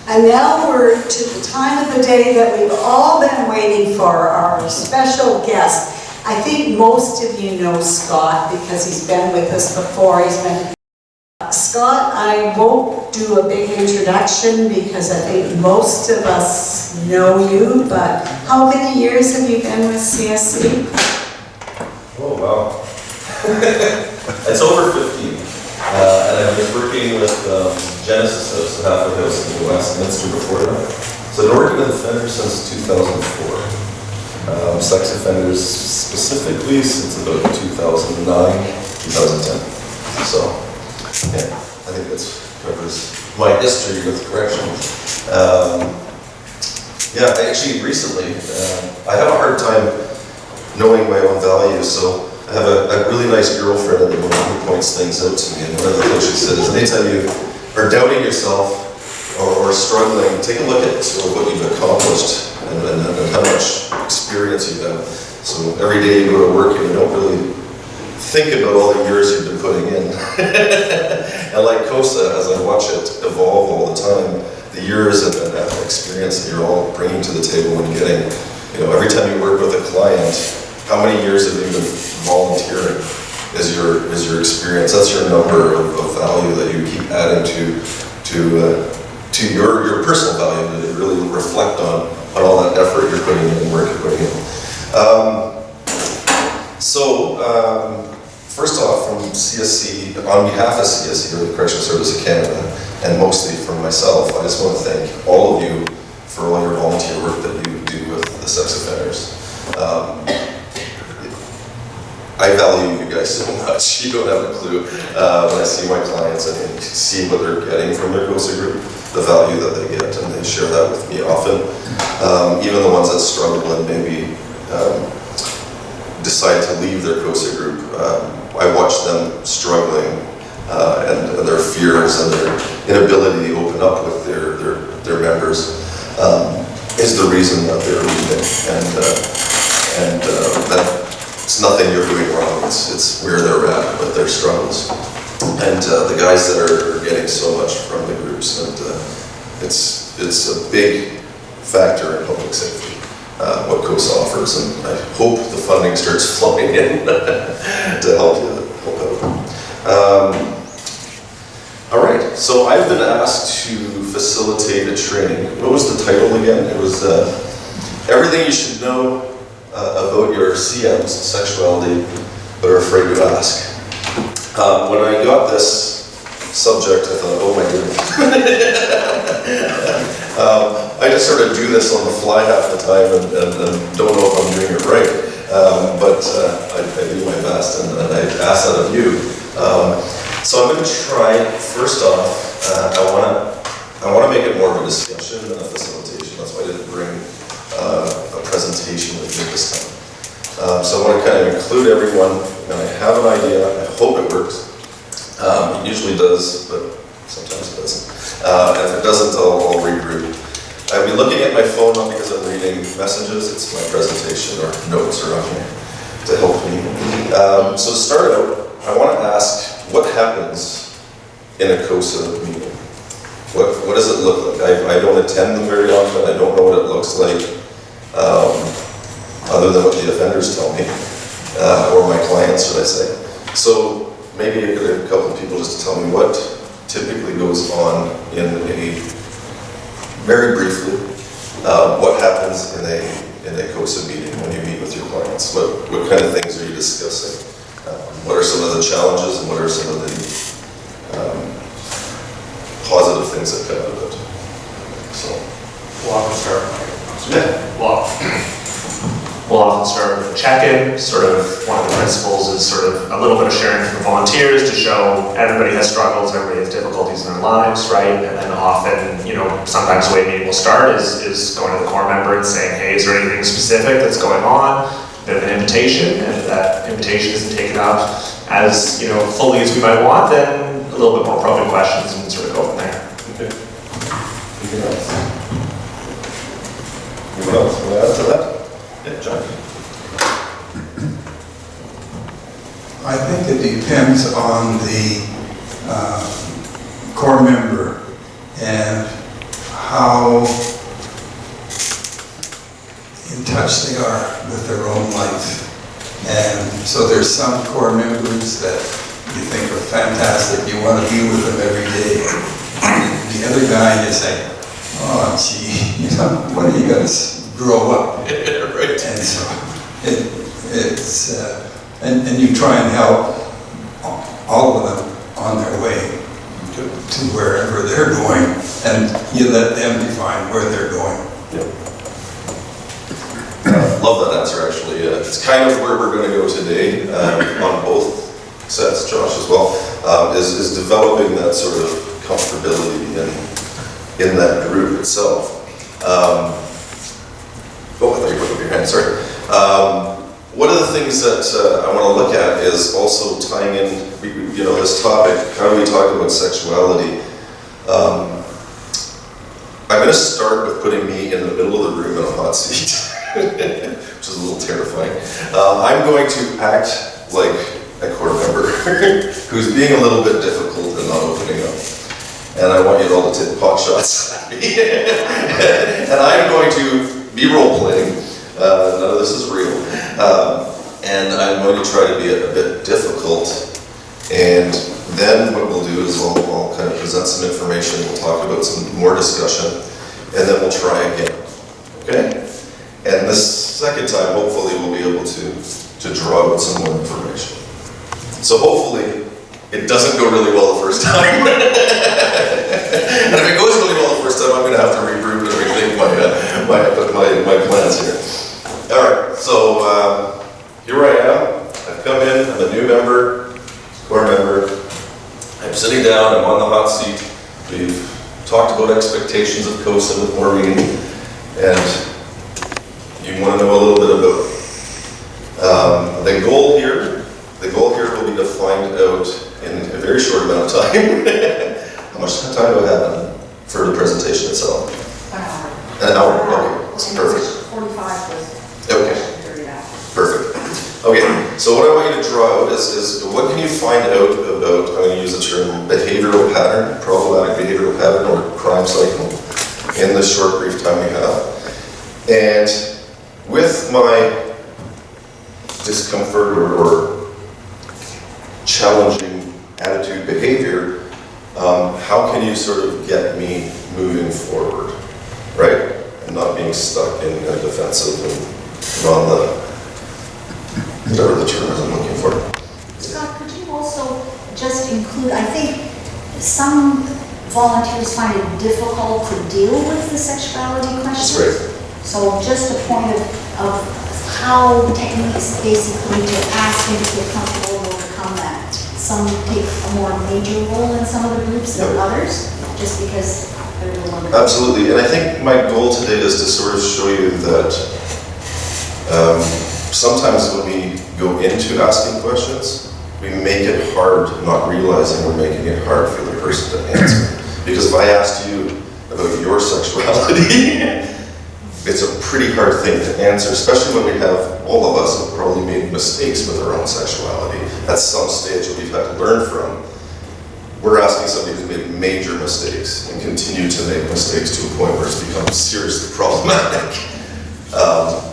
And now we're to the time of the day that we've all been waiting for, our special guest. I think most of you know Scott because he's been with us before. Scott, I won't do a big introduction because I think most of us know you, but how many years have you been with CSC? Oh, wow. It's over 15. And I've been working with Genesis House, a halfway house in the Westminster before that. So I've been working with offenders since 2004. Sex offenders specifically since about 2009, 2010. So, yeah, I think that covers my history with Correctional. Yeah, actually recently, I have a hard time knowing my own values, so I have a really nice girlfriend at the moment who points things out to me, and one of the things she said is, anytime you are doubting yourself or struggling, take a look at what you've accomplished and how much experience you have. So every day you go to work and you don't really think about all the years you've been putting in. And like CoSA, as I watch it evolve all the time, the years and experience that you're all bringing to the table and getting, every time you work with a client, how many years have you been volunteering is your experience. That's your number of value that you keep adding to your personal value, to really reflect on all that effort you're putting in and work you're putting in. First off, from CSC, on behalf of CSC, or the Correctional Service of Canada, and mostly for myself, I just want to thank all of you for all your volunteer work that you do with the sex offenders. I value you guys so much. You don't have a clue. When I see my clients and see what they're getting from their CoSA group, the value that they get, and they share that with me often. Even the ones that struggle and maybe decide to leave their CoSA group, I watch them struggling and their fears and their inability to open up with their members is the reason that they're leaving. And that it's nothing you're doing wrong, it's where they're at with their struggles. And the guys that are getting so much from the groups, and it's a big factor in public safety, what CoSA offers, and I hope the funding starts flowing in to help out. All right, so I've been asked to facilitate a training. What was the title again? It was Everything You Should Know about Your CM's Sexuality, but Are Afraid to Ask. When I got this subject, I thought, oh my goodness. I just sort of do this on the fly half the time and don't know if I'm doing it right. But I do my best, and I ask that of you. So I'm going to try, first off, I want to make it more of a discussion than a facilitation. That's why I didn't bring a presentation with me this time. So I want to kind of include everyone, and I have an idea. I hope it works. It usually does, but sometimes it doesn't. And if it doesn't, I'll regroup. I'll be looking at my phone not because I'm reading messages, it's my presentation or notes are on here to help me. So to start out, I want to ask, what happens in a CoSA meeting? What does it look like? I don't attend them very often. I don't know what it looks like, other than what the offenders tell me, or my clients, should I say. So maybe I get a couple of people just to tell me what typically goes on in very briefly, what happens in a CoSA meeting when you meet with your clients. What kind of things are you discussing? What are some of the challenges and what are some of the positive things that come out of it? So, we'll often start. Yeah. We'll often start with a check-in. Sort of one of the principles is sort of a little bit of sharing from the volunteers to show everybody has struggles, everybody has difficulties in their lives, right? And then often, sometimes the way a meeting will start is going to the core member and saying, hey, is there anything specific that's going on? Bit of an invitation, and if that invitation isn't taken up as fully as we might want, then a little bit more probing questions and sort of go from there. Okay. Anything else? Anyone else want to add to that? Yeah, John. I think it depends on the core member and how in touch they are with their own life. And so there's some core members that you think are fantastic, you want to be with them every day. And the other guy, you say, oh gee, you know, when are you going to grow up? Right. And so and you try and help all of them on their way to wherever they're going, and you let them define where they're going. Love that answer, actually. It's kind of where we're going to go today on both sets, Josh, as well, is developing that sort of comfortability in that group itself. Oh, I thought you put up your hand, sorry. One of the things that I want to look at is also tying in, you know, this topic, how do we talk about sexuality? I'm going to start with putting me in the middle of the room in a hot seat, which is a little terrifying. I'm going to act like a core member who's being a little bit difficult and not opening up. And I want you all to take pot shots at me. And I'm going to be role-playing. None of this is real. And I'm going to try to be a bit difficult. And then what we'll do is I'll kind of present some information, we'll talk about some more discussion, and then we'll try again. Okay? And this second time, hopefully, we'll be able to draw out some more information. So hopefully, it doesn't go really well the first time. And if it goes really well the first time, I'm going to have to regroup and rethink my plans here. All right, so here I am. I've come in, I'm a new member, core member. I'm sitting down, I'm on the hot seat. We've talked about expectations of CoSA with Maureen, and you want to know a little bit about the goal here. The goal here will be to find out in a very short amount of time. How much time do I have for the presentation itself? An hour. Okay, perfect. 45 was Okay. period after. Perfect. Okay, so what I want you to draw out is what can you find out about, I'm going to use the term behavioral pattern, problematic behavioral pattern, or crime cycle in this short brief time we have. And with my discomfort or challenging attitude behavior, how can you sort of get me moving forward, right? And not being stuck in a defensive and on the whatever the term is I'm looking for. Scott, could you also just include, I think some volunteers find it difficult to deal with the sexuality questions. That's right. So just a point of how techniques basically to ask them to feel comfortable to overcome that. Some take a more major role in some of the groups than others, just because they're the one. Absolutely, and I think my goal today is to sort of show you that sometimes when we go into asking questions, we make it hard, not realizing we're making it hard for the person to answer. Because if I asked you about your sexuality, it's a pretty hard thing to answer, especially when we have, all of us have probably made mistakes with our own sexuality at some stage that we've had to learn from. We're asking somebody who's made major mistakes and continue to make mistakes to a point where it's become seriously problematic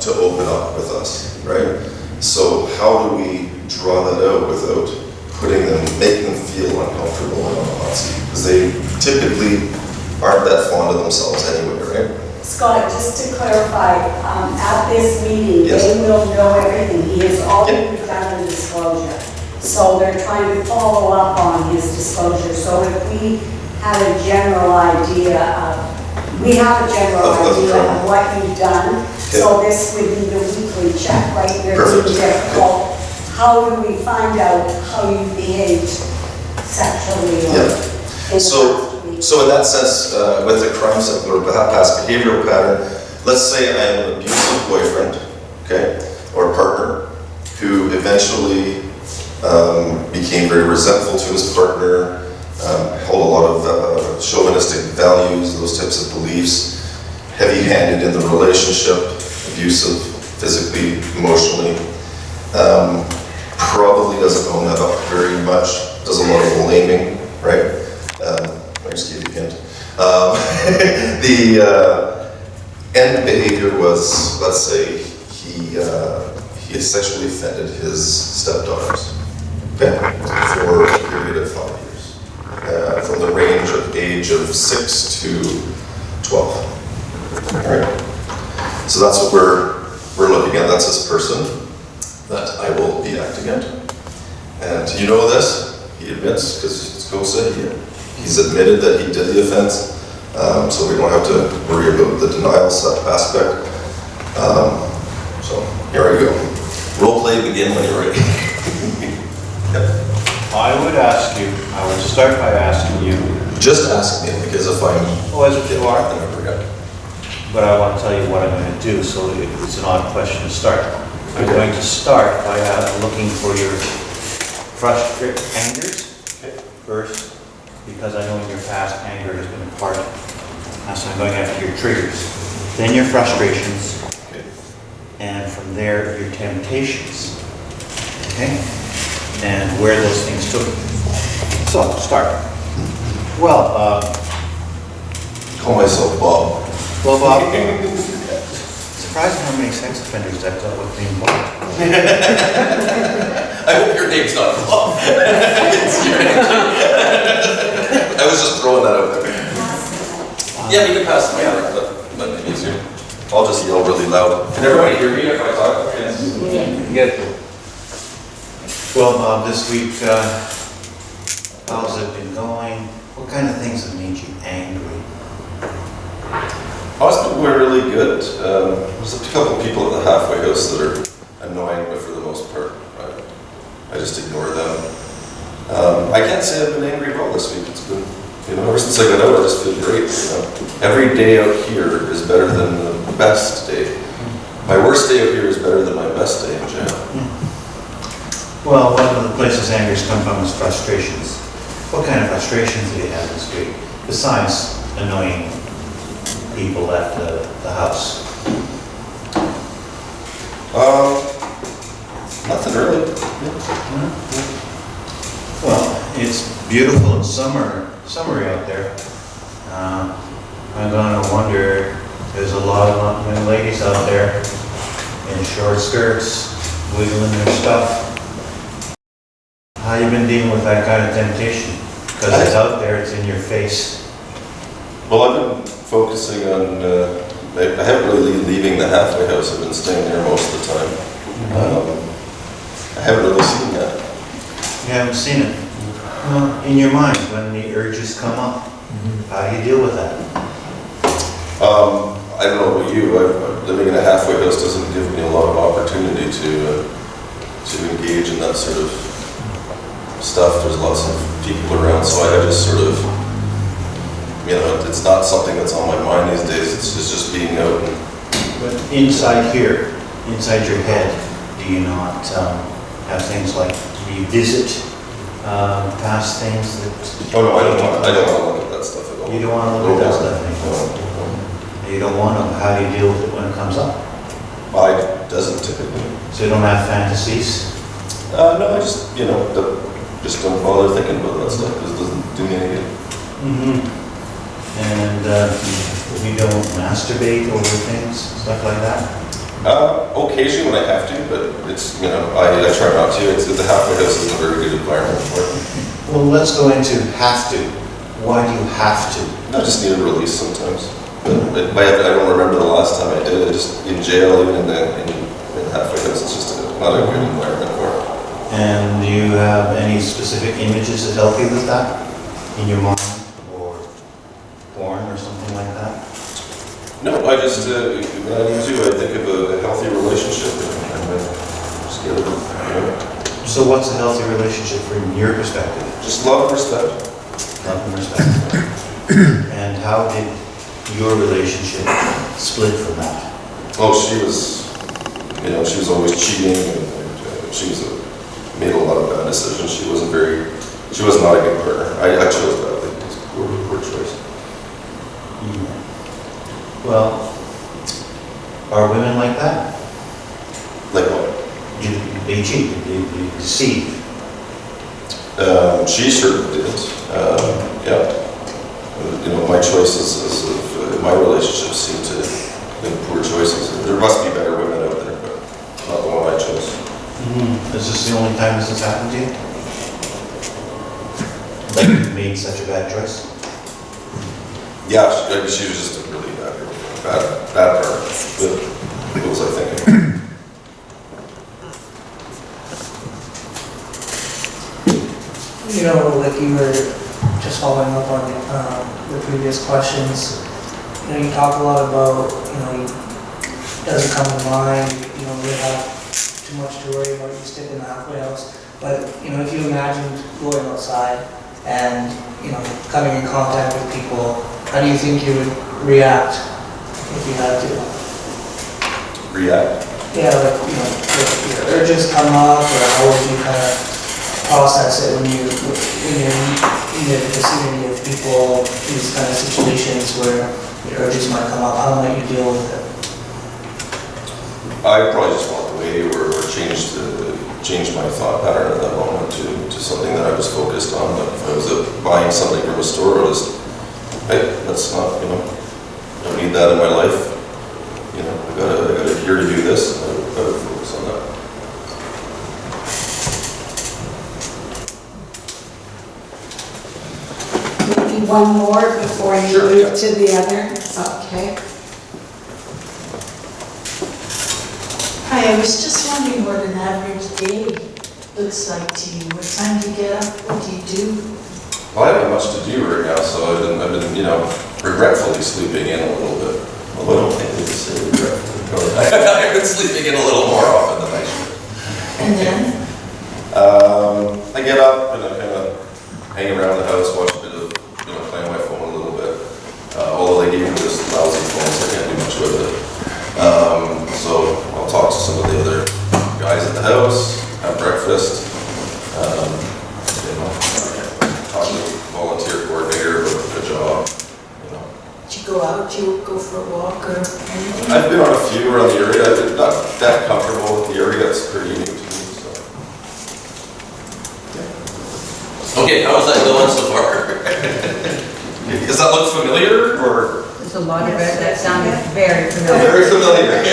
to open up with us, right? So how do we draw that out without making them feel uncomfortable and on the hot seat? Because they typically aren't that fond of themselves anyway, right? Scott, just to clarify, at this meeting, Yes. they will know everything. He has already done the disclosure. So they're trying to follow up on his disclosure. So if we have a general idea of what you've done, so this would be the weekly check, right? Perfect. Difficult. How do we find out how you behaved sexually or in the past week? So in that sense, with the crime cycle or past behavioral pattern, let's say I am an abusive boyfriend, okay, or partner, who eventually became very resentful to his partner, held a lot of chauvinistic values, those types of beliefs, heavy-handed in the relationship, abusive physically, emotionally, probably doesn't own that up very much, does a lot of blaming, right? I just gave you a hint. The end behavior was, let's say, he sexually offended his stepdaughters, okay, for a period of 5 years, from the range of age of 6 to 12. All right. So that's what we're looking at. That's this person that I will be acting out. And you know this, he admits, because it's CoSA, he's admitted that he did the offense, so we don't have to worry about the denial aspect. So here I go. Role play, begin when you're ready. Yep. I would start by asking you, Just ask me, because if I'm... oh, as you are, then I forget. but I want to tell you what I'm going to do, so it's an odd question to start. I'm Okay. going to start by looking for your angers first, because I know in your past anger has been a part of it. So I'm going after your triggers, then your frustrations, Okay. and from there your temptations. Okay? And where those things took you. So, start. Well, Call myself Bob. well, Bob, surprised how many sex offenders I've dealt with being Bob. I hope your name's not Bob. It's your name. I was just throwing that out there. Yeah, you can pass the mic. That might be easier. I'll just yell really loud. Can everybody hear me if I talk? Yes. Good. Well, Bob, this week, how's it been going? What kind of things have made you angry? Honestly, we're really good. There's a couple people at the halfway house that are annoying, but for the most part, I just ignore them. I can't say I've been angry at all this week. It's been, ever since I got out, I just feel great. Every day out here is better than the best day. My worst day out here is better than my best day in jail. Well, one of the places angers come from is frustrations. What kind of frustrations do you have this week, besides annoying people at the house? Nothing really. Well, it's beautiful and summery out there. I'm gonna wonder, there's a lot of young ladies out there in short skirts, wiggling their stuff. How you been dealing with that kind of temptation? Because it's out there, it's in your face. Well, I've been focusing on, I haven't really leaving the halfway house. I've been staying there most of the time. I haven't really seen that. You haven't seen it? Well, in your mind, when the urges come up, how do you deal with that? I don't know about you, living in a halfway house doesn't give me a lot of opportunity to engage in that sort of stuff. There's lots of people around, so I just sort of, it's not something that's on my mind these days. It's just being out. But inside here, inside your head, do you not have things like revisit past things that... Oh no, I don't want to look at that stuff at all. You don't want to look at that stuff anymore? You don't want to, how do you deal with it when it comes up? It doesn't typically. So you don't have fantasies? No, I just, just don't bother thinking about that stuff because it doesn't do me any good. And you don't masturbate over things, stuff like that? Occasionally when I have to, but it's, I try not to. The halfway house isn't a very good environment for it. Well, let's go into have to. Why do you have to? I just need a release sometimes. But I don't remember the last time I did it. Just in jail, even in the halfway house, it's just not a good environment for it. And do you have any specific images that help you with that? In your mind, or porn, or something like that? No, I just, when I need to, I think of a healthy relationship and just get it, So what's a healthy relationship from your perspective? Just love and respect. Love and respect. And how did your relationship split from that? Oh, she was always cheating and made a lot of bad decisions. She was not a good partner. I chose that. I think it was a poor choice. Well, are women like that? Like what? They cheat, they deceive. She certainly did. Yeah. my choices my relationships seem to make poor choices. There must be better women out there, but not the one I chose. Is this the only time this has happened to you? Like you made such a bad choice? Yeah, she was just a really bad part. What was I thinking? Like you were just following up on the previous questions, you talk a lot about, it doesn't come to mind, you don't really have too much to worry about, you stick in the halfway house. But, if you imagined going outside and, coming in contact with people, how do you think you would react if you had to? React? Yeah, if your urges come up, or how would you kind of process it when you're in the vicinity of people, these kind of situations where your urges might come up, how might you deal with it? I probably just walked away or changed my thought pattern at that moment to something that I was focused on. But if I was buying something from a store, I was, hey, that's not, I don't need that in my life. I got here to do this. I gotta focus on that. Maybe one more before you Sure, move yeah. to the other? Okay. Hi, I was just wondering what an average day looks like to you. What time do you get up? What do you do? Well, I haven't much to do right now, so I've been regretfully sleeping in a little bit. Although I don't think we can say regretfully. I've been sleeping in a little more often than I should. And then? I get up and I kind of hang around the house, watch a bit of, play on my phone a little bit. Although they gave me this lousy phone, so I can't do much with it. So I'll talk to some of the other guys at the house, have breakfast, talk to the volunteer coordinator about the job, Do you go out? Do you go for a walk or anything? I've been on a few around the area. I'm not that comfortable with the area. It's pretty new to me, so. Okay, how is that going so far? Does that look familiar, or? There's a lot of it that sounded very familiar. Very familiar.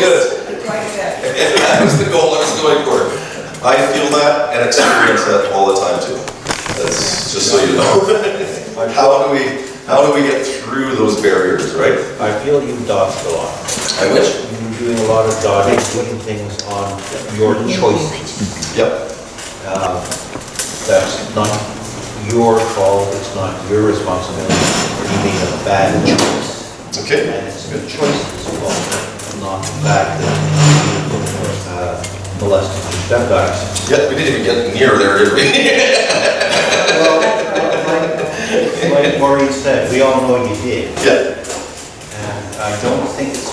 Good. Quite a bit. That was the goal I was going for. I feel that and experience that all the time too. That's just so you know. How do we get through those barriers, right? I feel you dodged a lot. I wish. You're doing a lot of dodging, doing things on your choices. Yep. That's not your fault, it's not your responsibility. You made a bad choice. Okay. And it's the choice's fault, not the fact that you molested your stepdaughters. Yeah, we didn't even get near there, did we? Like Maureen said, we all know you did. Yeah. And I don't think it's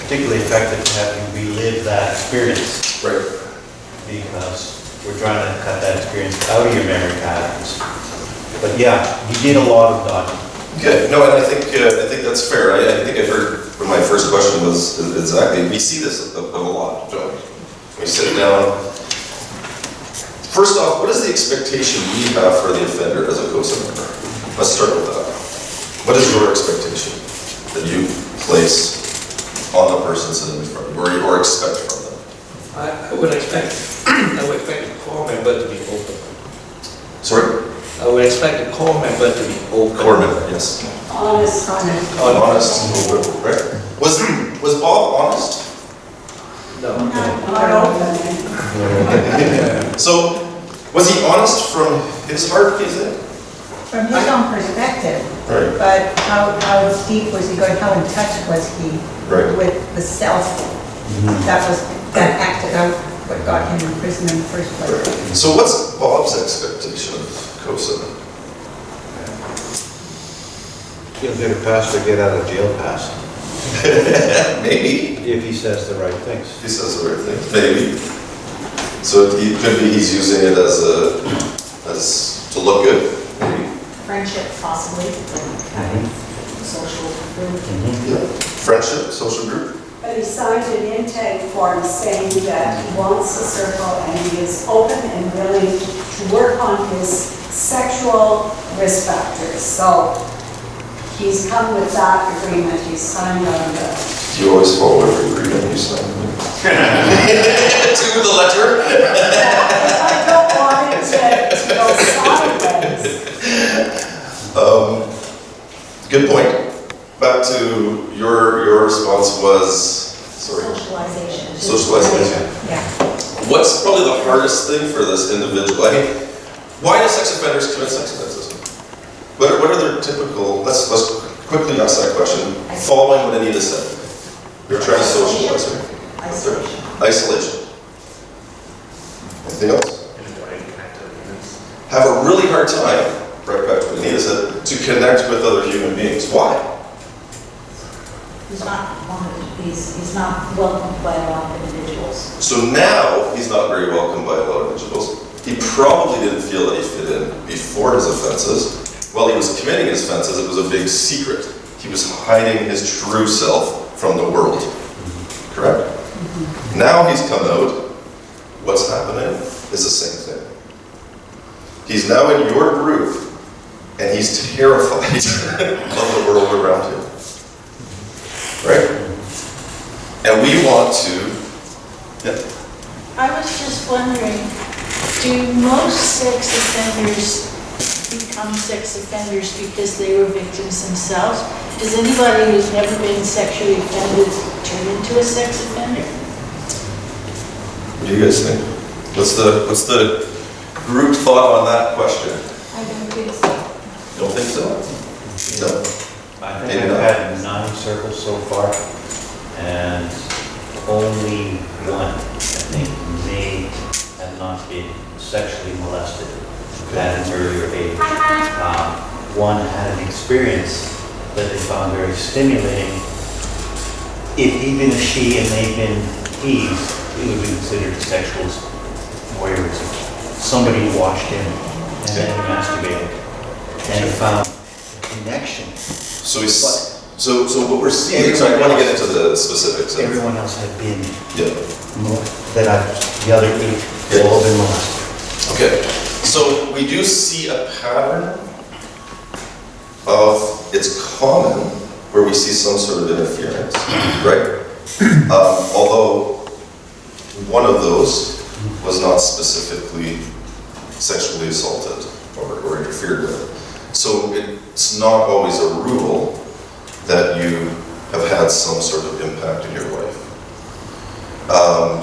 particularly effective to have you relive that experience. Right. Because we're trying to cut that experience out of your memory patterns. But yeah, you did a lot of dodging. Okay, no, and I think that's fair. I think I heard when my first question was exactly, we see this a lot, don't we? We sit down. First off, what is the expectation we have for the offender as a CoSA member? Let's start with that. What is your expectation that you place on the person sitting in front of you, or expect from them? I would expect the core member to be open. Sorry? I would expect the core member to be open. Core member, yes. Honest. Honest, open, right? Was Bob honest? No. Not open. So, was he honest from his heart, do you think? From his own perspective, Right. but how deep was he going, how in touch was he Right. with the self that acted out what got him in prison in the first place? So what's Bob's expectation of CoSA? He'll get a pass to get out of jail pass, Maybe. if he says the right things. He says the right thing. Maybe. So it could be he's using it as to look good. Maybe. Friendship possibly, social group. Yeah. Friendship, social group. but he signed an intake form saying that he wants a circle and he is open and willing to work on his sexual risk factors. So he's come with that agreement, he's signed on the... Do you always follow every agreement you sign? To the letter? I don't want it to go sideways. Good point. Back to your response was, sorry. Socialization. Socialization. Yeah. What's probably the hardest thing for this individual? I mean, why do sex offenders commit sex offenses? What are their typical, let's quickly ask that question, following what Anita said. They're trying to socialize, right? Isolation. Isolation. Anything else? Have a really hard time, right back to what Anita said, to connect with other human beings. Why? He's not wanted, he's not welcomed by a lot of individuals. So now he's not very welcomed by a lot of individuals. He probably didn't feel that he fit in before his offenses. While he was committing his offenses, it was a big secret. He was hiding his true self from the world. Correct? Now he's come out. What's happening is the same thing. He's now in your group, and he's terrified of the world around him. Right? And we want to... Yeah. I was just wondering, do most sex offenders become sex offenders because they were victims themselves? Does anybody who's never been sexually offended turn into a sex offender? What do you guys think? What's the group thought on that question? I don't think so. Don't think so? No. I think I've had 9 circles so far, and only one, I think, may have not been sexually molested at an earlier age. One had an experience that they found very stimulating. If he'd been a she and they'd been he, it would be considered sexual voyeurism. Somebody watched him and then he masturbated, and he found a connection. So what we're seeing, so I want to get into the specifics. Everyone else had been, Yeah. the other 8, they've all been molested. Okay. So we do see a pattern of, it's common where we see some sort of interference, right? Although one of those was not specifically sexually assaulted or interfered with. So it's not always a rule that you have had some sort of impact in your life.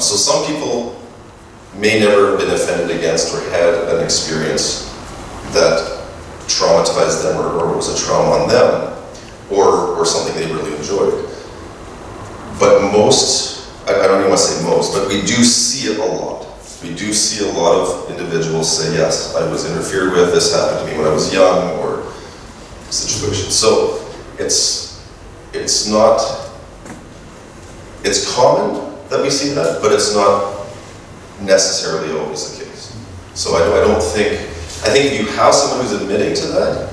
So some people may never have been offended against or had an experience that traumatized them or was a trauma on them or something they really enjoyed. But most, I don't even want to say most, but we do see it a lot. We do see a lot of individuals say, yes, I was interfered with, this happened to me when I was young, or situation. So it's common that we see that, but it's not necessarily always the case. So I think if you have someone who's admitting to that,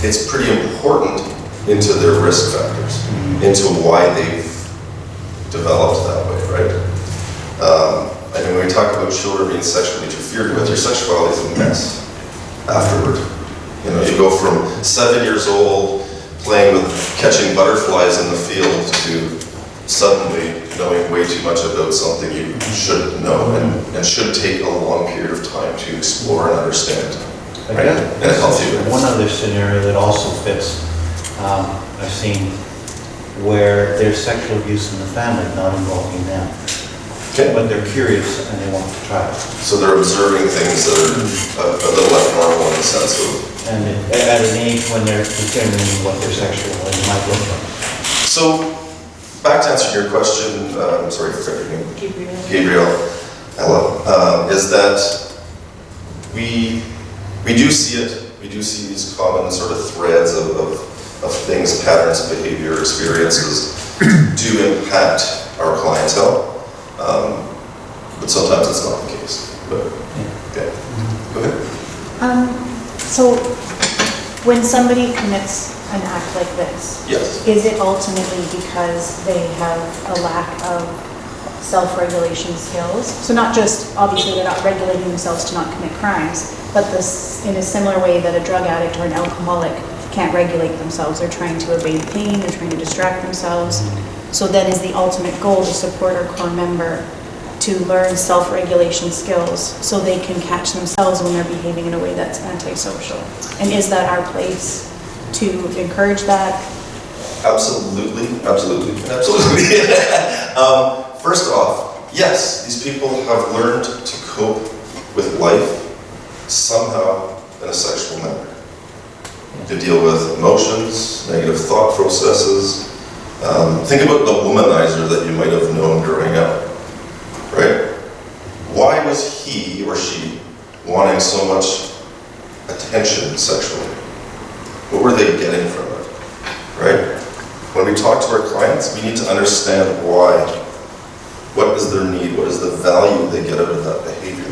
it's pretty important into their risk factors, into why they've developed that way, right? I mean, when we talk about children being sexually interfered with, your sexuality is a mess afterward. You know, you go from 7 years old playing with catching butterflies in the field to suddenly knowing way too much about something you shouldn't know and should take a long period of time to explore and understand. Right? In a healthy way. One other scenario that also fits, I've seen where there's sexual abuse in the family, not involving them. Okay. But they're curious and they want to try it. So they're observing things that are a little abnormal in the sense of... And at an age when they're determining what their sexual might look like. So, back to answer your question, sorry for your name. Gabriel. Hello. Is that we do see it. We do see these common sort of threads of things, patterns of behavior, experiences do impact our clientele. But sometimes it's not the case. But, okay. Go ahead. So when somebody commits an act like this? Yes. Is it ultimately because they have a lack of self-regulation skills? So not just, obviously they're not regulating themselves to not commit crimes, but this, in a similar way that a drug addict or an alcoholic can't regulate themselves. They're trying to evade pain, they're trying to distract themselves. So then is the ultimate goal to support our core member to learn self-regulation skills so they can catch themselves when they're behaving in a way that's antisocial? And is that our place to encourage that? Absolutely, absolutely, absolutely. First off, yes, these people have learned to cope with life somehow in a sexual manner. To deal with emotions, negative thought processes. Think about the womanizer that you might have known growing up, right? Why was he or she wanting so much attention sexually? What were they getting from it, right? When we talk to our clients, we need to understand why. What is their need? What is the value they get out of that behavior,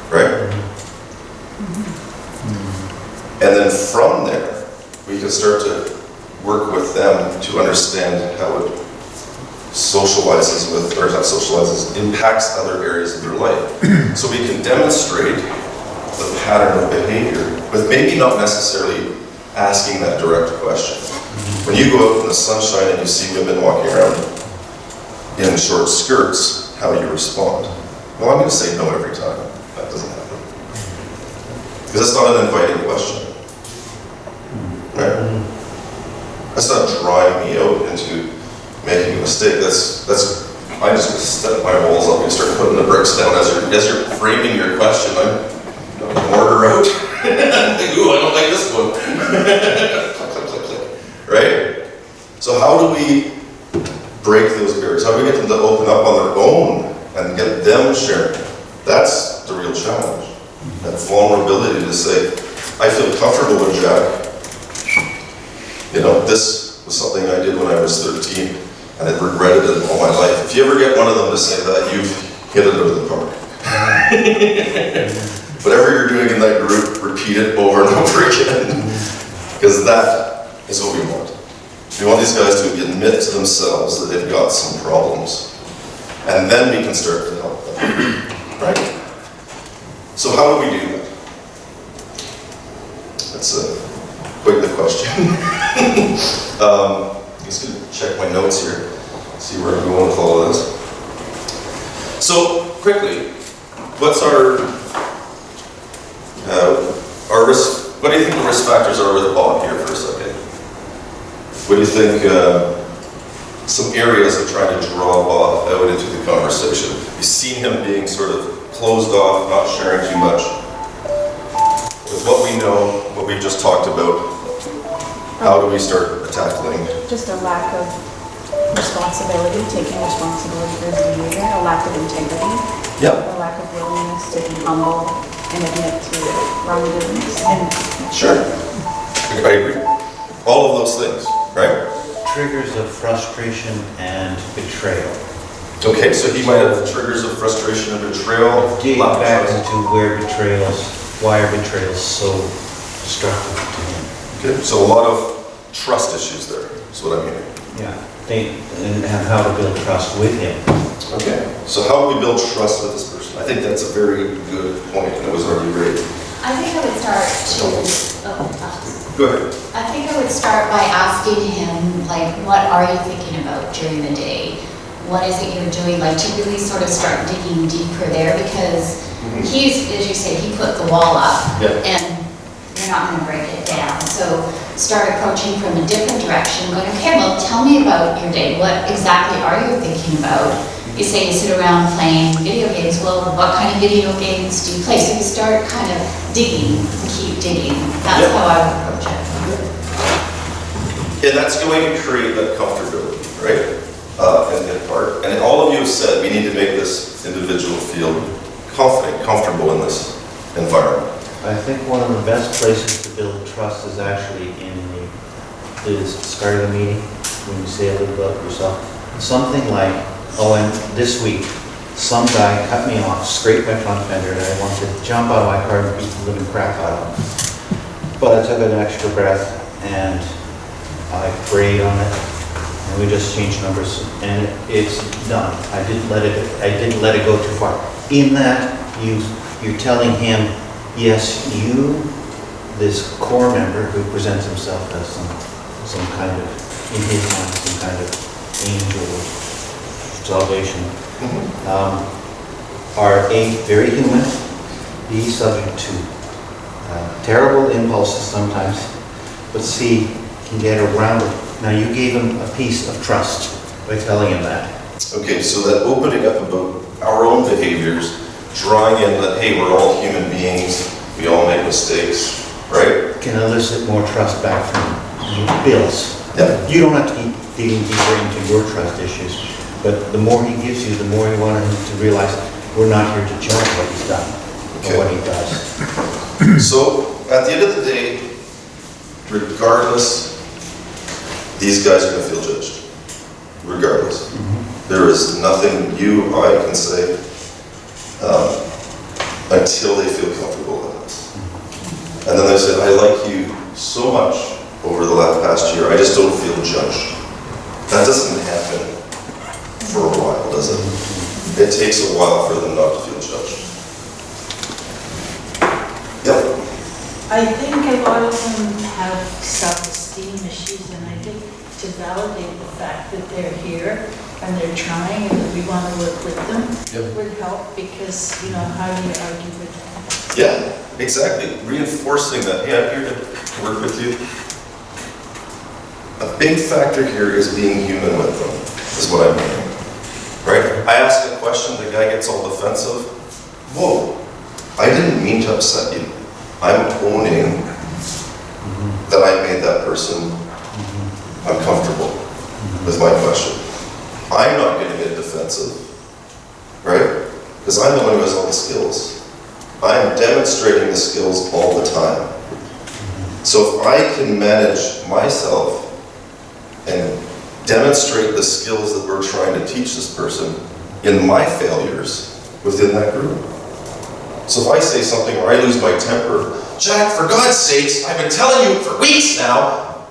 right? And then from there, we can start to work with them to understand how it socializes with, or not socializes, impacts other areas of their life. So we can demonstrate the pattern of behavior with maybe not necessarily asking that direct question. When you go out in the sunshine and you see women walking around in short skirts, how you respond? Well, I'm going to say no every time. That doesn't happen. Because that's not an inviting question. Right? That's not drawing me out into making a mistake. I'm just going to step my walls up and start putting the bricks down as you're framing your question. I'm going to mortar out. Ooh, I don't like this one. Click, click, click, click. Right? So how do we break those barriers? How do we get them to open up on their own and get them sharing? That's the real challenge. That vulnerability to say, I feel comfortable with Jack. You know, this was something I did when I was 13, and I've regretted it all my life. If you ever get one of them to say that, you've hit it out of the park. Whatever you're doing in that group, repeat it over and over again. Because that is what we want. We want these guys to admit to themselves that they've got some problems. And then we can start to help them. Right? So how do we do that? That's quite the question. I'm just going to check my notes here, see where I'm going with all of this. So, quickly, what's our risk? What do you think the risk factors are with Bob here for a second? What do you think some areas of trying to draw Bob out into the conversation? You've seen him being sort of closed off, not sharing too much. With what we know, what we've just talked about, how do we start tackling? Just a lack of responsibility, taking responsibility for his behavior, a lack of integrity, a lack of willingness to be humble and admit to wrongdoings. Sure, I agree. All of those things, right? Triggers of frustration and betrayal. Okay, so he might have triggers of frustration and betrayal. Getting back into why are betrayals so destructive to him? Okay, so a lot of trust issues there, is what I'm hearing. Yeah, and how to build trust with him. Okay, so how do we build trust with this person? I think that's a very good point, and it was already great. I think I would start Go ahead. I think I would start by asking him, like, what are you thinking about during the day? What is it you're doing? Like, to really sort of start digging deeper there, because he's, as you say, he put the wall up, and you're not going to break it down. So start approaching from a different direction, going, okay, well, tell me about your day. What exactly are you thinking about? You say you sit around playing video games. Well, what kind of video games do you play? So you start kind of digging, keep digging. That's how I would approach it. And that's going to create that comfortability, right? In part. And all of you have said we need to make this individual feel confident, comfortable in this environment. I think one of the best places to build trust is actually in the start of the meeting, when you say a little about yourself. Something like, oh, and this week, some guy cut me off, scraped my front fender, and I wanted to jump out of my car and beat the living crap out of him. But I took an extra breath, and I prayed on it, and we just changed numbers, and it's done. I didn't let it go too far. In that, you're telling him, yes, you, this core member who presents himself as some kind of, in his mind, some kind of angel of salvation, are very human, be subject to terrible impulses sometimes, but see, can get around it. Now, you gave him a piece of trust by telling him that. Okay, so that opening up about our own behaviors, drawing in that, hey, we're all human beings, we all make mistakes, right? Can elicit more trust back from Bill's. Yeah. You don't have to keep digging deeper into your trust issues, but the more he gives you, the more you want him to realize we're not here to judge what he's done, or what he does. So, at the end of the day, regardless, these guys are going to feel judged. Regardless. There is nothing you or I can say until they feel comfortable with us. And then they say, I like you so much over the past year, I just don't feel judged. That doesn't happen for a while, does it? It takes a while for them not to feel judged. Yep. I think a lot of them have self-esteem issues, and I think to validate the fact that they're here and they're trying and that we want to work with them would help, because, how do you argue with them? Yeah, exactly. Reinforcing that, hey, I'm here to work with you. A big factor here is being human with them, is what I'm meaning. Right? I ask a question, the guy gets all defensive. Whoa, I didn't mean to upset you. I'm owning that I made that person uncomfortable with my question. I'm not going to get defensive, right? Because I'm the one who has all the skills. I'm demonstrating the skills all the time. So if I can manage myself and demonstrate the skills that we're trying to teach this person in my failures within that group. So if I say something or I lose my temper, Jack, for God's sakes, I've been telling you for weeks now,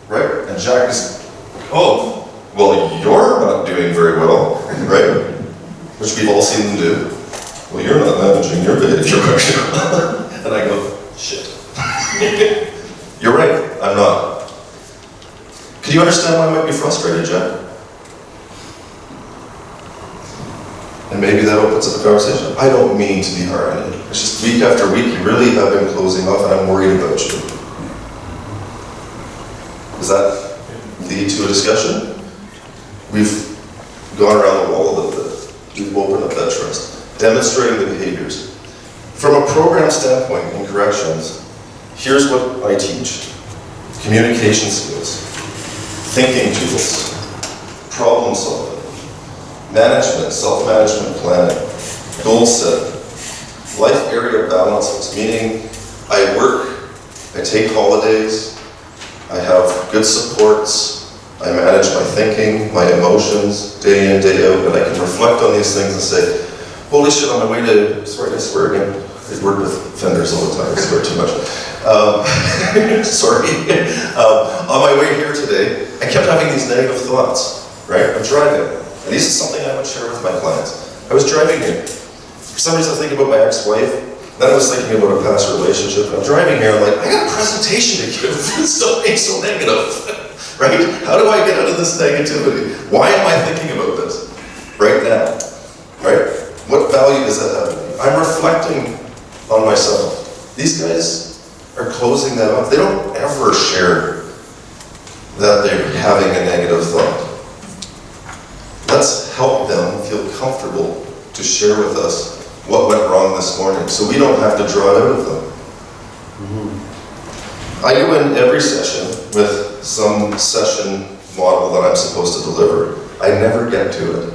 right? And Jack is, oh, well, you're not doing very well, right? Which we've all seen them do. Well, you're not managing your behavior. And I go, shit. You're right, I'm not. Can you understand why I might be frustrated, Jack? And maybe that opens up a conversation. I don't mean to be hard on you. It's just week after week, you really have been closing off, and I'm worried about you. Does that lead to a discussion? We've gone around the wall a little bit. We've opened up that trust. Demonstrating the behaviors. From a program standpoint in corrections, here's what I teach. Communication skills, thinking tools, problem solving, management, self-management planning, goal setting, life area balances, meaning I work, I take holidays, I have good supports, I manage my thinking, my emotions, day in, day out, and I can reflect on these things and say, holy shit, on my way to, sorry, I swear again, I work with offenders all the time, I swear too much. Sorry. On my way here today, I kept having these negative thoughts, right? I'm driving. And this is something I would share with my clients. I was driving here. For some reason, I was thinking about my ex-wife. Then I was thinking about a past relationship. I'm driving here, I'm like, I got a presentation to give. Stop being so negative, right? How do I get out of this negativity? Why am I thinking about this right now, right? What value does that have? I'm reflecting on myself. These guys are closing that off. They don't ever share that they're having a negative thought. Let's help them feel comfortable to share with us what went wrong this morning, so we don't have to draw it out of them. I go in every session with some session model that I'm supposed to deliver. I never get to it.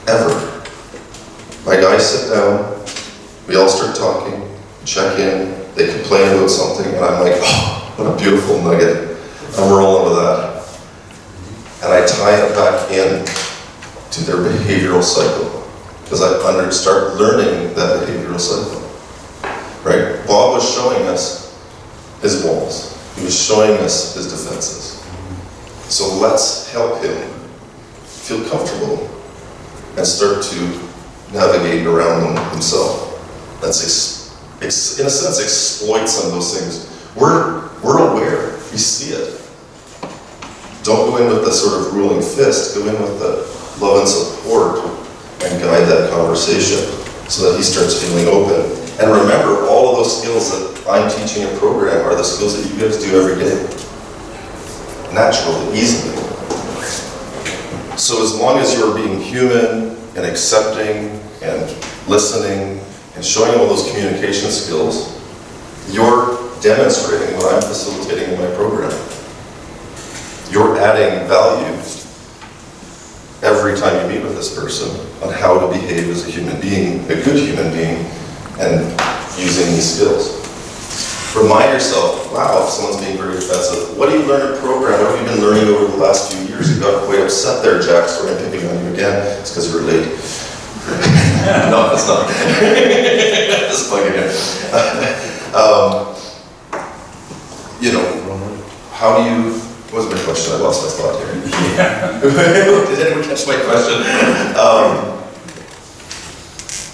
Ever. My guys sit down, we all start talking, check in, they complain about something, and I'm like, oh, what a beautiful nugget. I'm rolling with that. And I tie it back in to their behavioral cycle, because I start learning that behavioral cycle. Right? Bob was showing us his walls. He was showing us his defenses. So let's help him feel comfortable and start to navigate around them himself. Let's, in a sense, exploit some of those things. We're aware, we see it. Don't go in with the sort of ruling fist, go in with the love and support and guide that conversation so that he starts feeling open. And remember, all of those skills that I'm teaching in program are the skills that you guys do every day. Naturally, easily. So as long as you're being human and accepting and listening and showing all those communication skills, you're demonstrating what I'm facilitating in my program. You're adding value every time you meet with this person on how to behave as a human being, a good human being, and using these skills. Remind yourself, wow, if someone's being very offensive, what do you learn in program? What have you been learning over the last few years? You got quite upset there, Jack. Sorry, I'm picking on you again. It's because you were late. No, that's not. Just plugging in. You know, how do you, what was my question? I lost my thought here. Did anyone catch my question?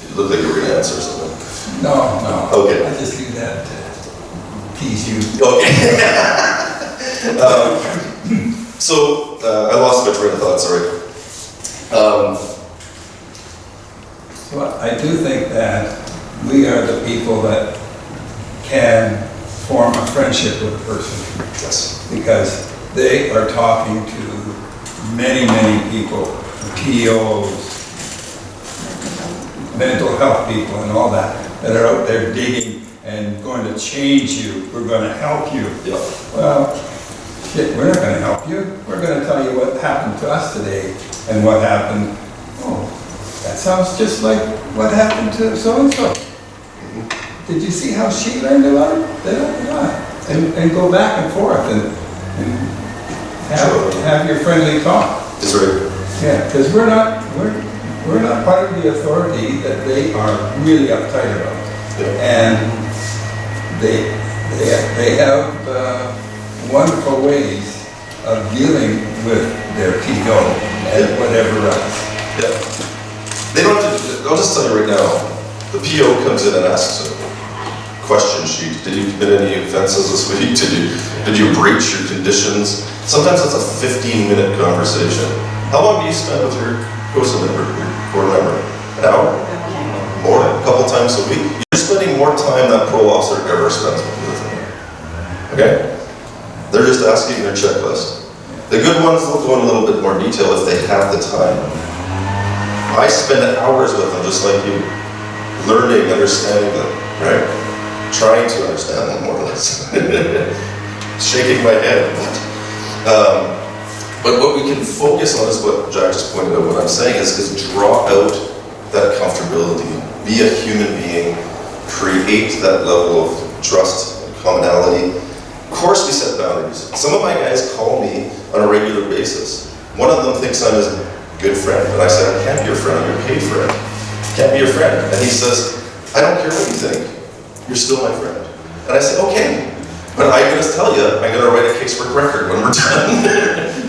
You look like you were going to answer something. No. Okay. I just do that to tease you. Okay. So, I lost my train of thought, sorry. So I do think that we are the people that can form a friendship with a person. Yes. Because they are talking to many, many people, POs, mental health people and all that are out there digging and going to change you. We're going to help you. Yeah. Well, shit, we're not going to help you. We're going to tell you what happened to us today and what happened. Oh, that sounds just like what happened to so-and-so. Did you see how she learned about it? And go back and forth and have your friendly talk. That's right. Yeah, because we're not part of the authority that they are really uptight about. Yeah. And they have wonderful ways of dealing with their PO and whatever else. Yeah. They don't have to, I'll just tell you right now, the PO comes in and asks a question sheet. Did you commit any offenses this week? Did you breach your conditions? Sometimes it's a 15-minute conversation. How long do you spend with your CoSA member, your core member? An hour? More? A couple times a week? You're spending more time than parole officer ever spends with you. Okay? They're just asking their checklist. The good ones, they'll go in a little bit more detail if they have the time. I spend hours with them, just like you, learning, understanding them, right? Trying to understand them more or less. Shaking my head. But what we can focus on is what Jack just pointed out. What I'm saying is draw out that comfortability. Be a human being. Create that level of trust and commonality. Of course we set boundaries. Some of my guys call me on a regular basis. One of them thinks I'm his good friend. And I said, I can't be your friend. I'm your paid friend. Can't be your friend. And he says, I don't care what you think. You're still my friend. And I said, okay. But I'm going to tell you, I'm going to write a casework record when we're done.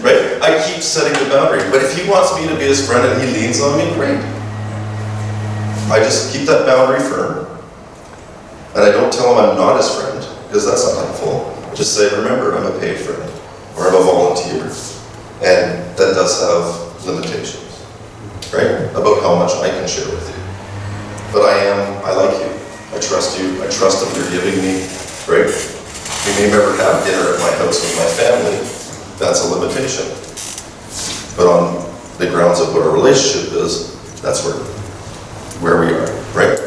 Right? I keep setting the boundary. But if he wants me to be his friend and he leans on me, great. I just keep that boundary firm. And I don't tell him I'm not his friend, because that's not helpful. Just say, remember, I'm a paid friend, or I'm a volunteer. And that does have limitations, right? About how much I can share with you. But I like you. I trust you. I trust that you're giving me, right? We may never have dinner at my house with my family. That's a limitation. But on the grounds of what a relationship is, that's where we are, right?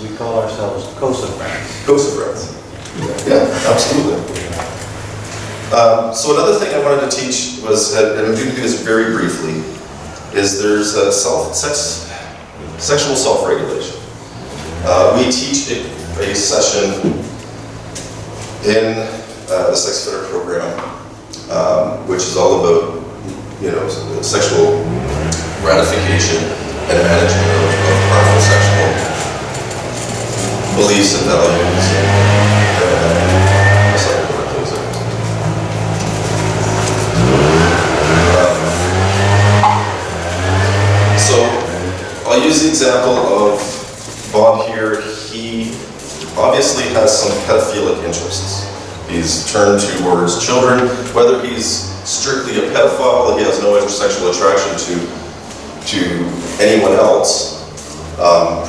We call ourselves CoSA friends. CoSA friends. Yeah, absolutely. So another thing I wanted to teach was, and I'm going to do this very briefly, is there's a sexual self-regulation. We teach a session in the sex offender program, which is all about, sexual gratification and management of harmful sexual beliefs and values. example of Bob here. He obviously has some pedophilic interests. He's turned towards children. Whether he's strictly a pedophile, he has no intersexual attraction to anyone else,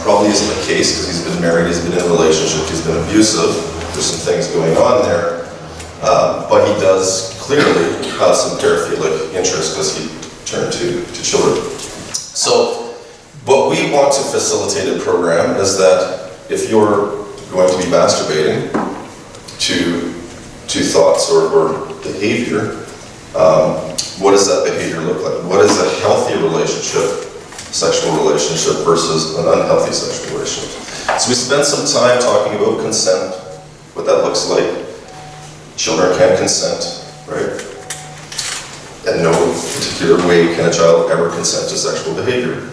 probably isn't the case because he's been married, he's been in a relationship, he's been abusive. There's some things going on there. But he does clearly have some paraphilic interest because he turned to children. So what we want to facilitate in program is that if you're going to be masturbating to thoughts or behavior, what does that behavior look like? What is a healthy relationship, sexual relationship versus an unhealthy sexual relationship? So we spent some time talking about consent, what that looks like. Children can consent, right? In no particular way can a child ever consent to sexual behavior.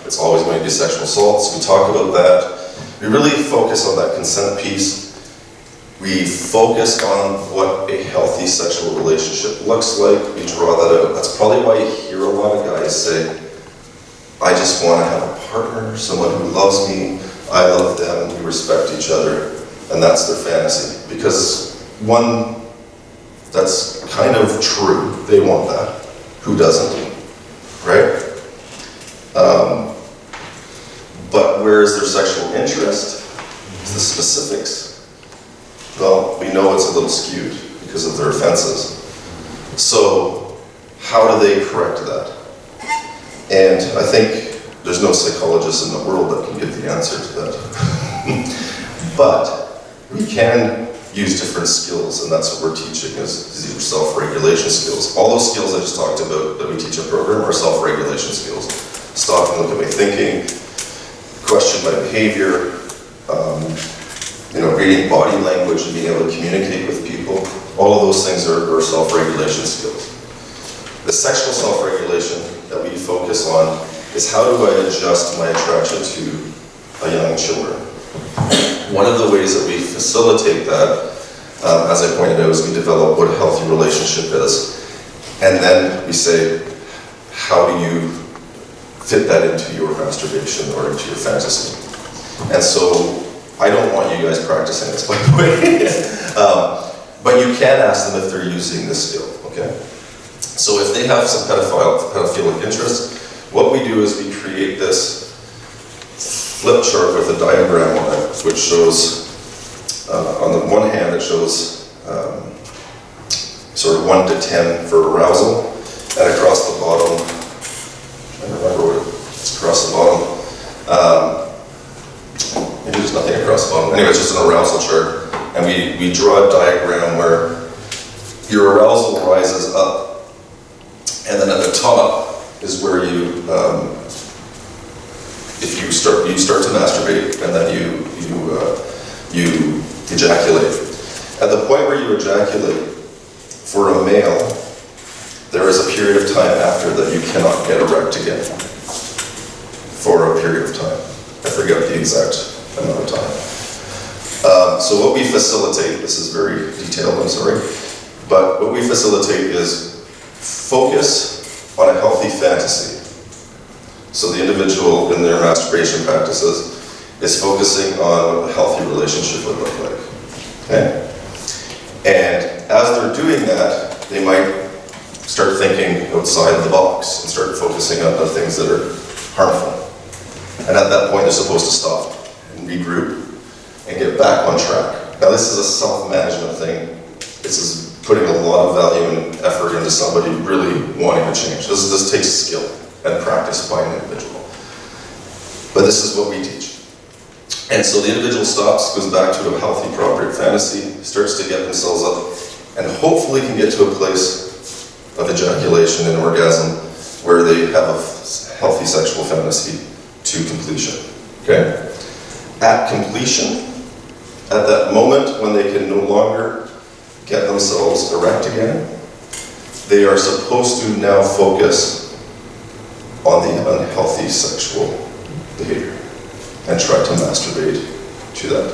It's always going to be sexual assault, so we talk about that. We really focus on that consent piece. We focus on what a healthy sexual relationship looks like. We draw that out. That's probably why you hear a lot of guys say, I just want to have a partner, someone who loves me, I love them, and we respect each other. And that's their fantasy. Because one, that's kind of true. They want that. Who doesn't? Right? But where is their sexual interest? It's the specifics. Well, we know it's a little skewed because of their offenses. So, how do they correct that? And I think there's no psychologist in the world that can give the answer to that. But we can use different skills, and that's what we're teaching is these self-regulation skills. All those skills I just talked about that we teach in program are self-regulation skills. Stop and look at my thinking, question my behavior, reading body language and being able to communicate with people. All of those things are self-regulation skills. The sexual self-regulation that we focus on is how do I adjust my attraction to a young children. One of the ways that we facilitate that, as I pointed out, is we develop what a healthy relationship is. And then we say, how do you fit that into your masturbation or into your fantasy? And so, I don't want you guys practicing this, by the way. But you can ask them if they're using this skill, okay? So if they have some pedophilic interests, what we do is we create this flip chart with a diagram on it, which shows, on the one hand, it shows sort of 1 to 10 for arousal, and across the bottom, I don't remember what it's across the bottom. Maybe there's nothing across the bottom. Anyway, it's just an arousal chart, and we draw a diagram where your arousal rises up, and then at the top is where you, if you start to masturbate, and then you ejaculate. At the point where you ejaculate, for a male, there is a period of time after that you cannot get erect again. For a period of time. I forget the exact amount of time. So what we facilitate, this is very detailed, I'm sorry, but what we facilitate is focus on a healthy fantasy. So the individual in their masturbation practices is focusing on what a healthy relationship would look like. Okay? And as they're doing that, they might start thinking outside the box and start focusing on the things that are harmful. And at that point, they're supposed to stop and regroup and get back on track. Now, this is a self-management thing. This is putting a lot of value and effort into somebody really wanting to change. This takes skill and practice by an individual. But this is what we teach. And so the individual stops, goes back to a healthy, appropriate fantasy, starts to get themselves up, and hopefully can get to a place of ejaculation and orgasm where they have a healthy sexual fantasy to completion. Okay? At completion, at that moment when they can no longer get themselves erect again, they are supposed to now focus on the unhealthy sexual behavior and try to masturbate to that.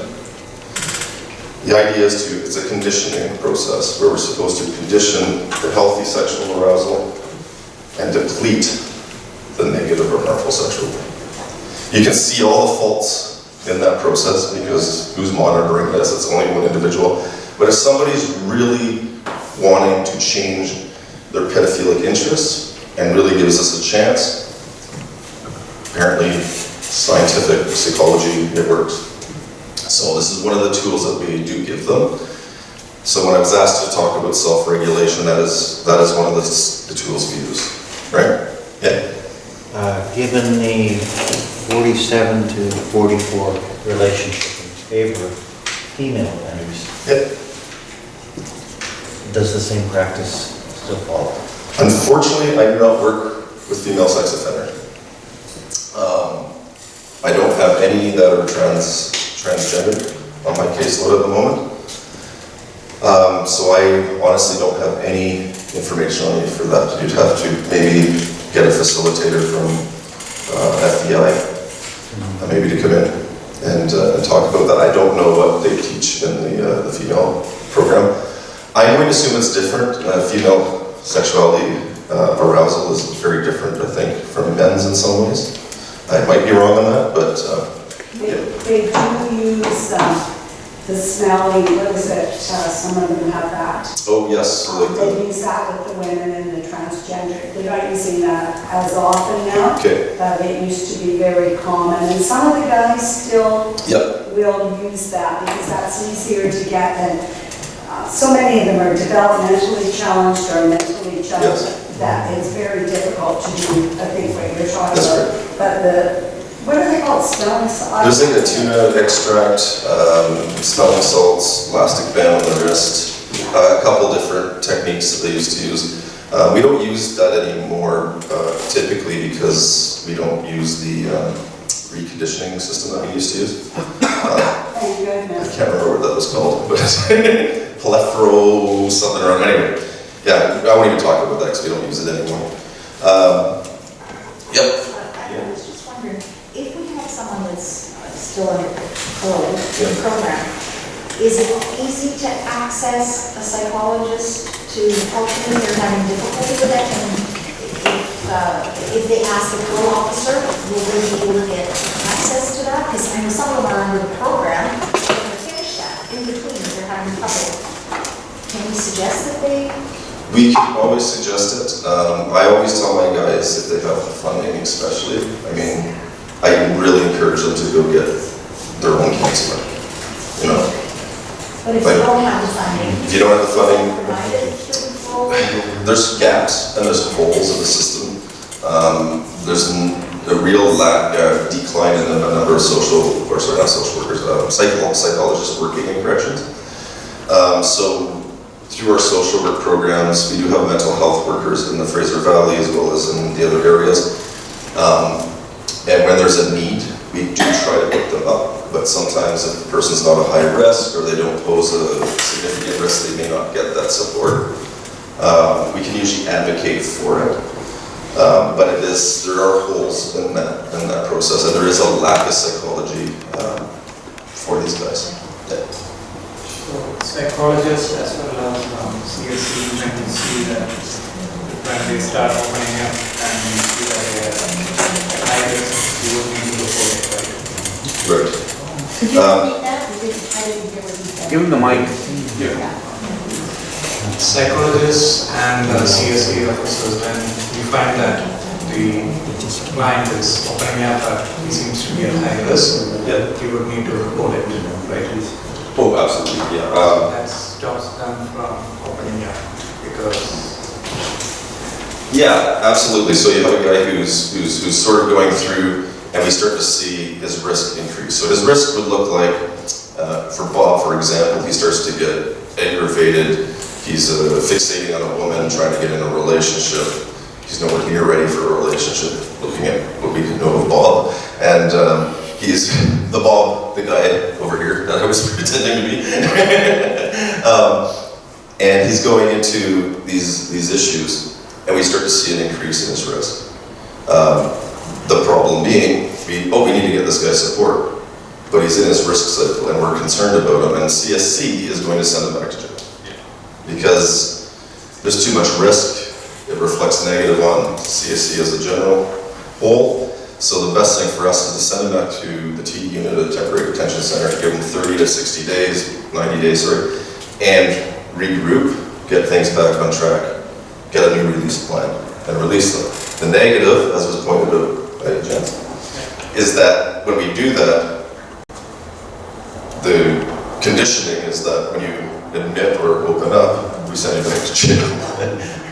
The idea is it's a conditioning process where we're supposed to condition the healthy sexual arousal and deplete the negative or harmful sexual thing. You can see all the faults in that process because who's monitoring this? It's only one individual. But if somebody's really wanting to change their pedophilic interests and really gives us a chance, apparently scientific psychology, it works. So this is one of the tools that we do give them. So when I was asked to talk about self-regulation, that is one of the tools we use, right? Yeah. Given the 47 to 44 relationship in favor of female offenders, Yeah. does the same practice still follow? Unfortunately, I do not work with female sex offenders. I don't have any that are transgender on my caseload at the moment. So I honestly don't have any information on you for that. You'd have to maybe get a facilitator from FBI, maybe to come in and talk about that. I don't know what they teach in the female program. I'm going to assume it's different. Female sexuality arousal is very different, I think, from men's in some ways. I might be wrong on that, but They do use the smelly, what is it, some of them have that. oh yes, They use that with the women and the transgender. They're not using that as often now. okay, But it used to be very common, and some of the guys still yep, will use that because that's easier to get than, so many of them are developmentally challenged or mentally challenged. Yes. That it's very difficult to do, I think, what you're talking That's about. But what are they called, smelling salts? there's like a tuna extract, smelling salts, elastic band on the wrist, a couple different techniques that they used to use. We don't use that anymore typically because we don't use the reconditioning system that we used to use. Thank goodness. I can't remember what that was called, but Plephro something or other. Anyway, yeah, I won't even talk about that because we don't use it anymore. Yep. I was just wondering, if we have someone that's still under program, is it easy to access a psychologist to help them if they're having difficulty with that? And if they ask the parole officer, will they be able to get access to that? Because I know some of them are under the program, and they're finished that, in between, they're having trouble. Can we suggest that they? We can always suggest it. I always tell my guys if they have the funding especially, I mean, I really encourage them to go get their own counselor, you know. But if you don't have the funding. If you don't have the funding, Provided through parole? there's gaps and there's holes in the system. There's a real decline in the number of not social workers, psychologists working in corrections. So through our social work programs, we do have mental health workers in the Fraser Valley as well as in the other areas. And when there's a need, we do try to pick them up. But sometimes if the person's not a high risk or they don't pose a significant risk, they may not get that support. We can usually advocate for it. But there are holes in that process, and there is a lack of psychology for these guys. Yeah. Psychologists as well as CSC, when you see that when they start opening up and you see that they are high risk, you would need to report it, right? Right. Could you repeat that? I didn't hear what you said. Give him the mic. Psychologists and CSC officers, when you find that the client is opening up but he seems to be at high risk, you would need to report it, right? Oh, absolutely, yeah. That stops them from opening up because. Yeah, absolutely. So you have a guy who's sort of going through, and we start to see his risk increase. So his risk would look like, for Bob, for example, he starts to get aggravated. He's fixating on a woman, trying to get in a relationship. He's nowhere near ready for a relationship, looking at what we know of Bob. And he's the Bob, the guy over here that I was pretending to be. And he's going into these issues, and we start to see an increase in his risk. The problem being, we need to get this guy support, but he's in his risk cycle, and we're concerned about him, and CSC is going to send him back to jail. Because there's too much risk. It reflects negative on CSC as a general, whole. So the best thing for us is to send them back to the T unit, the temporary detention center, give them 30 to 60 days, 90 days, sorry, and regroup, get things back on track, get a new release plan, and release them. The negative, as was pointed out by Jens, is that when we do that, the conditioning is that when you admit or open up, we send you back to jail,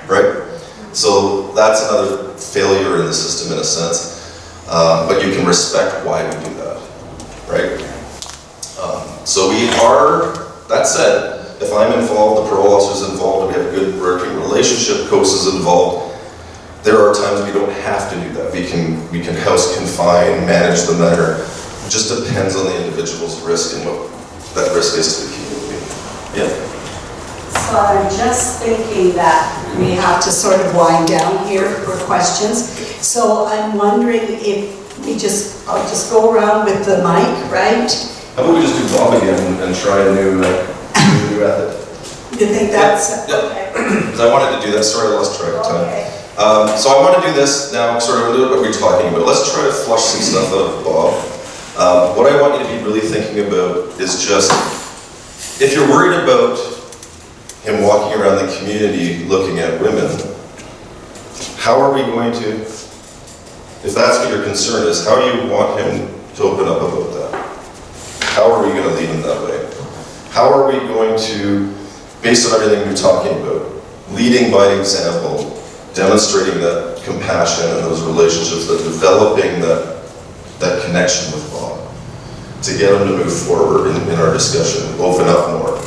right? So that's another failure in the system in a sense. But you can respect why we do that, right? So we are, that said, if I'm involved, the parole officer's involved, and we have a good working relationship, CoSA's involved, there are times we don't have to do that. We can house confine, manage the matter. It just depends on the individual's risk and what that risk is to the community. Yeah. So I'm just thinking that we have to sort of wind down here for questions. So I'm wondering if we I'll just go around with the mic, right? How about we just do Bob again and try a new method? You think that's okay? Because I wanted to do that. Sorry, I lost track of time. Okay. So I want to do this now, sort of what we're talking about. Let's try to flush some stuff out of Bob. What I want you to be really thinking about is just, if you're worried about him walking around the community looking at women, how are we going to, if that's what your concern is, how do you want him to open up about that? How are we going to lead him that way? How are we going to, based on everything you're talking about, leading by example, demonstrating that compassion and those relationships, that developing that connection with Bob, to get him to move forward in our discussion, open up more.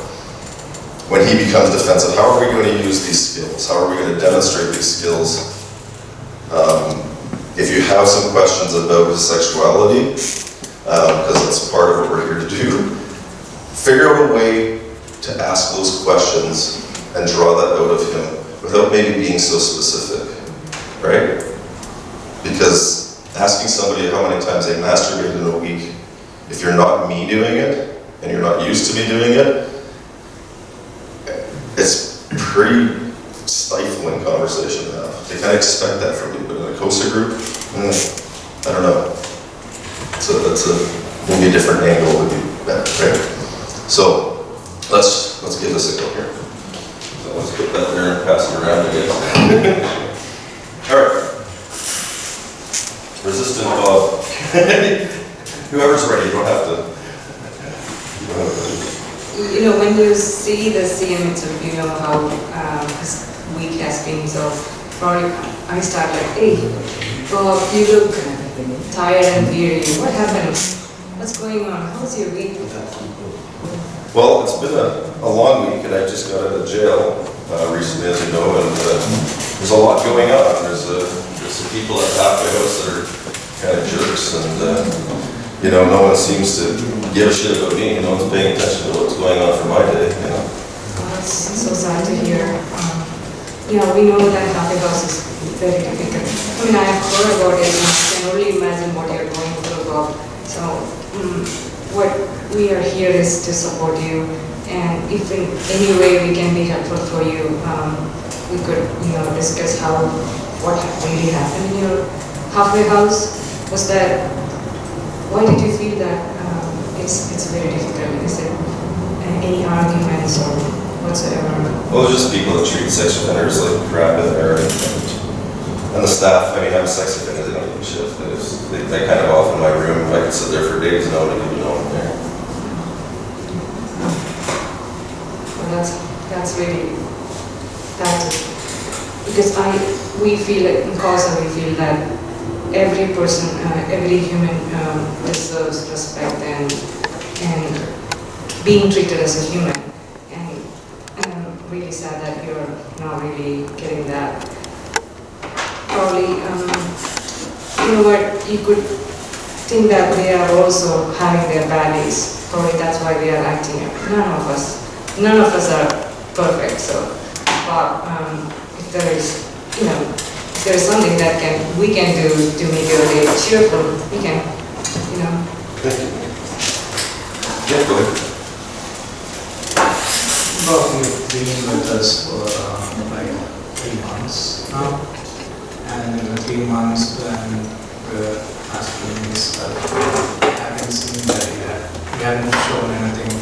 When he becomes defensive, how are we going to use these skills? How are we going to demonstrate these skills? If you have some questions about his sexuality, because that's part of what we're here to do, figure out a way to ask those questions and draw that out of him without maybe being so specific, right? Because asking somebody how many times they masturbated in a week, if you're not me doing it, and you're not used to me doing it, it's pretty stifling conversation to have. They kind of expect that from you, but in a CoSA group, I don't know. So that's maybe a different angle would be better, right? So let's give this a go here. So let's put that there and pass it around again. All right. Resistant Bob. Whoever's ready, you don't have to. You know, when you see the CM, so you know how this week has been, so probably I start like, hey, Bob, you look tired and weary. What happened? What's going on? How's your week? Well, it's been a long week, and I just got out of jail recently, as you know, and there's a lot going on. There's some people at the halfway house that are kind of jerks, and you know, no one seems to give a shit about me. No one's paying attention to what's going on for my day, you know. That's so sad to hear. You know, we know that halfway house is very difficult. I mean, I have heard about it, and I can only imagine what you're going through, Bob. So, what we are here is to support you, and if in any way we can be helpful for you, we could, you know, discuss what really happened in your halfway house. Was that, why did you feel that it's very difficult? Is it any arguments or whatsoever? Well, there's just people that treat sex offenders like crap in there, and the staff. I mean, I'm a sex offender, they don't give a shit. They kind of off in my room. I could sit there for days and nobody would know I'm there. Well, that's really because we feel it in CoSA, we feel that every person, every human deserves respect and being treated as a human. And I'm really sad that you're not really getting that. Probably, you know what, you could think that they are also having their bad days. Probably that's why they are acting up. None of us are perfect. So, if there is, you know, if there is something that we can do to make your day cheerful, we can, you know. Thank you. Yeah, go ahead. Bob, you've been with us for like 3 months now, and in the 3 months when were asking me is that I haven't seen that you haven't shown anything,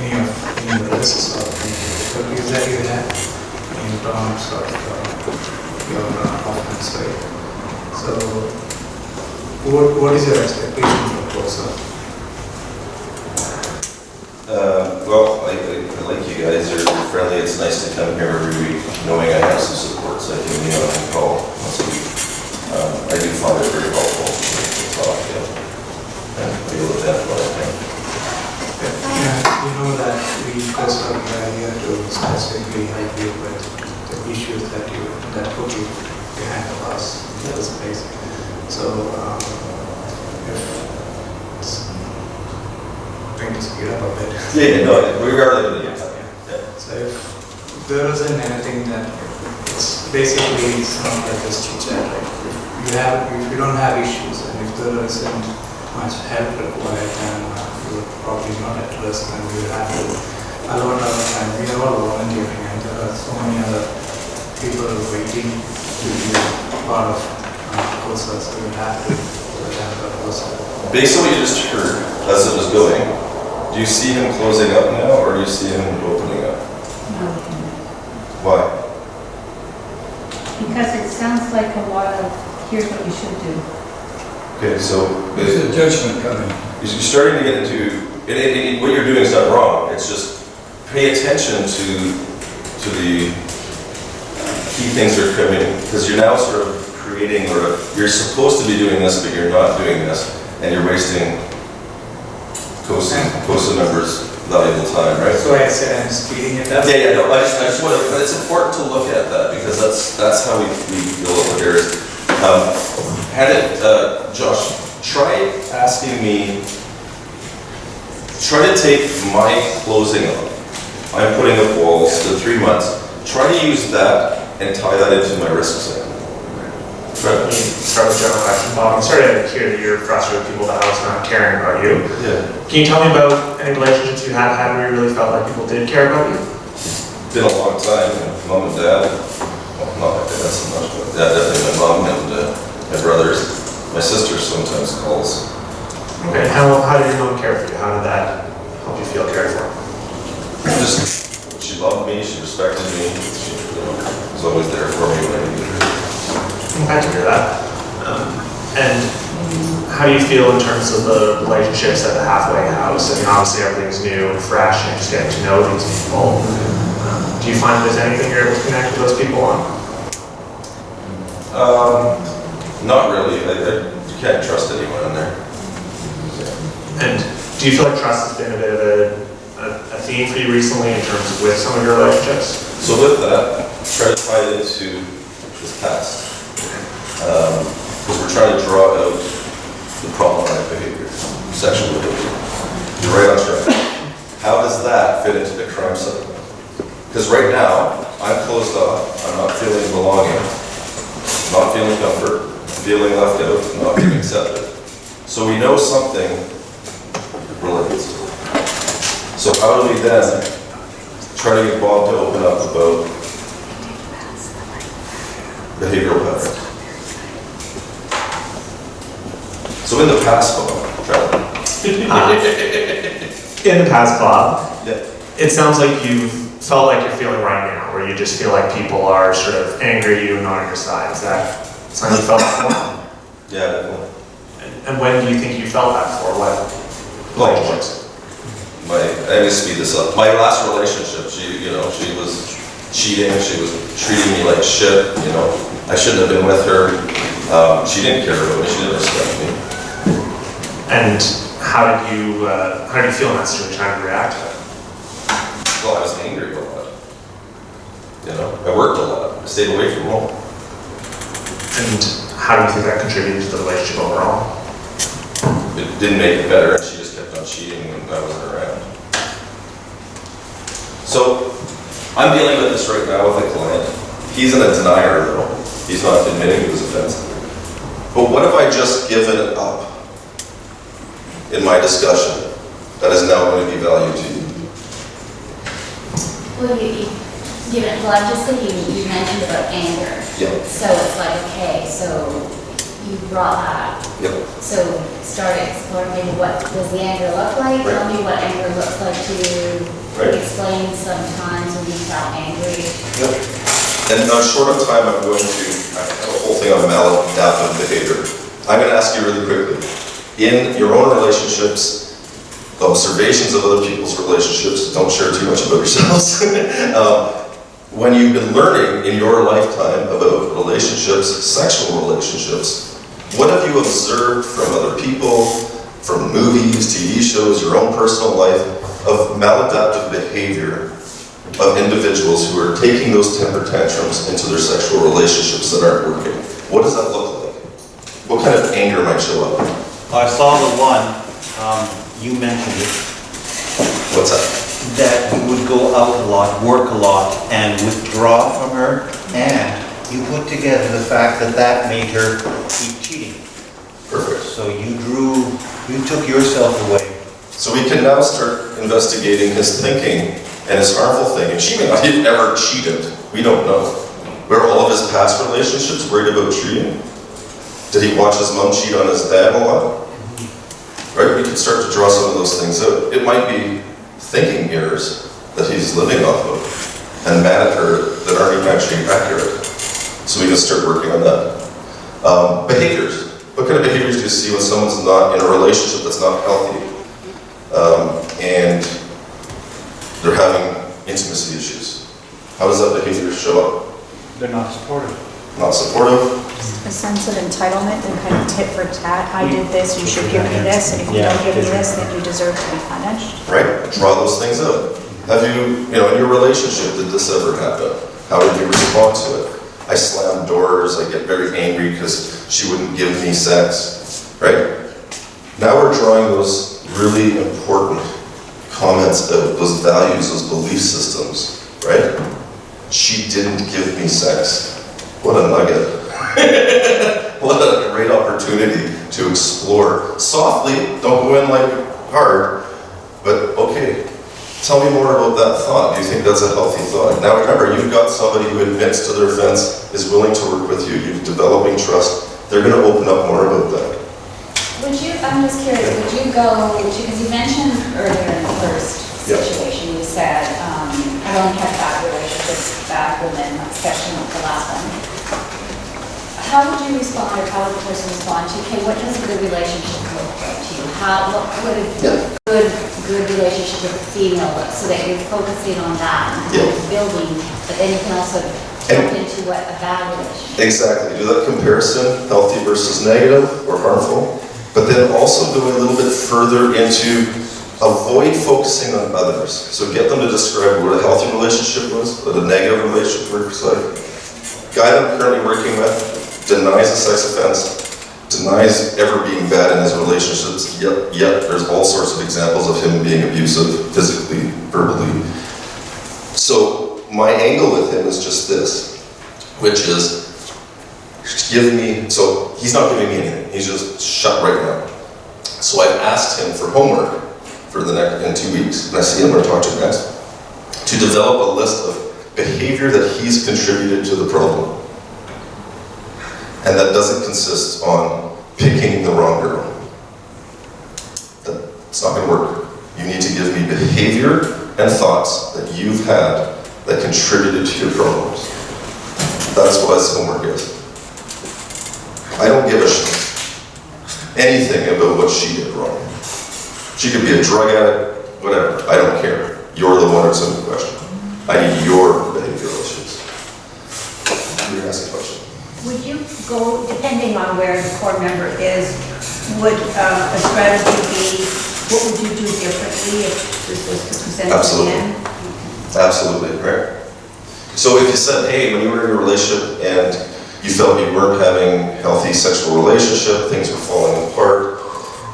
any risks or difficulties that you had in terms of your offense rate. So, what is your expectation for CoSA? Well, I like you guys, you're friendly, it's nice to come here every week, knowing I have some support, so I can be on a call once a week. I do find it very helpful to talk, and be able to vent what I can. Yeah, you know that we CoSA are here to specifically help you with the issues that put you behind the bus in this space. So, if trying to speed up a bit. Yeah, no, we are limited. Yeah. So if there isn't anything that, it's basically it's not like this chit chat, right? If you don't have issues and if there isn't much help required, then you're probably not at risk and you have to allot our time. We are all volunteering and there are so many other people waiting to be part of CoSA, so you have to attend the CoSA. Based on what you just heard, as it was going, do you see him closing up now, or do you see him opening up? No. Why? Because it sounds like a lot of, here's what you should do. Okay, so There's a judgment coming. you're starting to get into, what you're doing is not wrong, it's just pay attention to the key things that are coming, because you're now sort of creating, or you're supposed to be doing this, but you're not doing this, and you're wasting CoSA members' valuable time, right? So I said I'm speeding it up. Yeah, no, I just want to, but it's important to look at that, because that's how we deal with errors. Josh, try asking me, try to take my closing up. I'm putting up walls to 3 months. Try to use that and tie that into my risk assessment. Start with a general question, Bob. I'm sorry to hear that you're frustrated with people at the house not caring about you. Yeah. Can you tell me about any relationships you have had where you really felt like people did care about you? It's been a long time, mom and dad, well, not my dad so much, but dad, definitely my mom and my brothers. My sister sometimes calls. Okay, how did your mom care for you? How did that help you feel cared for? Just, she loved me, she respected me, she was always there for me when I needed her. I'm glad to hear that. And how do you feel in terms of the relationships at the halfway house? I mean, obviously everything's new and fresh and you're just getting to know these people. Do you find there's anything you're able to connect with those people on? Not really. You can't trust anyone in there. And do you feel like trust has been a bit of a theme for you recently in terms of with some of your relationships? So with that, try to tie it into his past. Because we're trying to draw out the problematic behavior, sexual behavior. You're right on track. How does that fit into the crime cycle? Because right now, I'm closed off, I'm not feeling belonging, not feeling comfort, feeling left out, not being accepted. So we know something relates. So how do we then try to get Bob to open up about behavioral patterns? So in the past, Bob, In the past, Bob, yeah. it sounds like you've felt like you're feeling right now, where you just feel like people are sort of angry at you and not on your side. Is that something you felt before? Yeah, definitely. And when do you think you felt that for? What relationships? I need to speed this up. My last relationship, she was cheating, she was treating me like shit, I shouldn't have been with her. She didn't care about me, she didn't respect me. And how did you feel in that situation? How did you react to it? Well, I was angry a lot. I worked a lot. I stayed away from home. And how do you think that contributed to the relationship overall? It didn't make it better, and she just kept on cheating when I wasn't around. So, I'm dealing with this right now with a client. He's in a denier, though. He's not admitting to his offense. But what if I just given it up in my discussion that is now going to be valued to you? Well, I'm just thinking, you mentioned about anger. Yeah. So it's like, okay, so you brought that up. Yep. So start exploring maybe what does the anger look like? Right. Tell me what anger looks like to you. Right. Explain sometimes when you felt angry. Yep. And now, short of time, I'm going to have a whole thing on maladaptive behavior. I'm going to ask you really quickly. In your own relationships, observations of other people's relationships, don't share too much about yourselves. When you've been learning in your lifetime about relationships, sexual relationships, what have you observed from other people, from movies, TV shows, your own personal life, of maladaptive behavior of individuals who are taking those temper tantrums into their sexual relationships that aren't working? What does that look like? What kind of anger might show up? I saw the one, you mentioned it, What's that? that you would go out a lot, work a lot, and withdraw from her, and you put together the fact that that made her keep cheating. Perfect. So you took yourself away. So we can now start investigating his thinking and his harmful thinking. She may not have ever cheated. We don't know. Were all of his past relationships worried about cheating? Did he watch his mom cheat on his dad a lot? Right? We can start to draw some of those things out. It might be thinking errors that he's living off of and mad at her that aren't even actually accurate. So we can start working on that. Behaviors. What kind of behaviors do you see when someone's not in a relationship that's not healthy? And they're having intimacy issues. How does that behavior show up? They're not supportive. Not supportive? A sense of entitlement and kind of tit for tat. I did this, you should give me this, and if you don't give me this, then you deserve to be punished. Right? Draw those things out. Have you, in your relationship, did this ever happen? How did you respond to it? I slam doors, I get very angry because she wouldn't give me sex, right? Now we're drawing those really important comments out, those values, those belief systems, right? She didn't give me sex. What a nugget. What a great opportunity to explore. Softly, don't go in like hard, but okay, tell me more about that thought. Do you think that's a healthy thought? Now remember, you've got somebody who admits to their offense, is willing to work with you, you're developing trust. They're going to open up more about that. I'm just curious, would you go, because you mentioned earlier in the first situation, you said, I've only had bad relationships, bad women, especially not the last one. How would you respond, or how would the person respond to, okay, what does a good relationship look like to you? What would a good relationship with a female look, so that you're focusing on that and building, but then you can also jump into what a bad relationship is. Exactly. Do that comparison, healthy versus negative or harmful, but then also go a little bit further into avoid focusing on others. So get them to describe what a healthy relationship was, what a negative relationship looks like. Guy that I'm currently working with denies a sex offense, denies ever being bad in his relationships, yet there's all sorts of examples of him being abusive, physically, verbally. So my angle with him is just this, which is, give me, so he's not giving me anything, he's just shut right now. So I've asked him for homework for the next, in 2 weeks, and I see him, we're talking to next, to develop a list of behavior that he's contributed to the problem. And that doesn't consist on picking the wrong girl. It's not going to work. You need to give me behavior and thoughts that you've had that contributed to your problems. That's what his homework is. I don't give a anything about what she did wrong. She could be a drug addict, whatever. I don't care. You're the one that's in the question. I need your behavioral issues. You're asking a question. Would you go, depending on where the core member is, would a strategy be, what would you do differently if this was to present again? Absolutely, right? So if you said, hey, when you were in a relationship and you felt you weren't having a healthy sexual relationship, things were falling apart,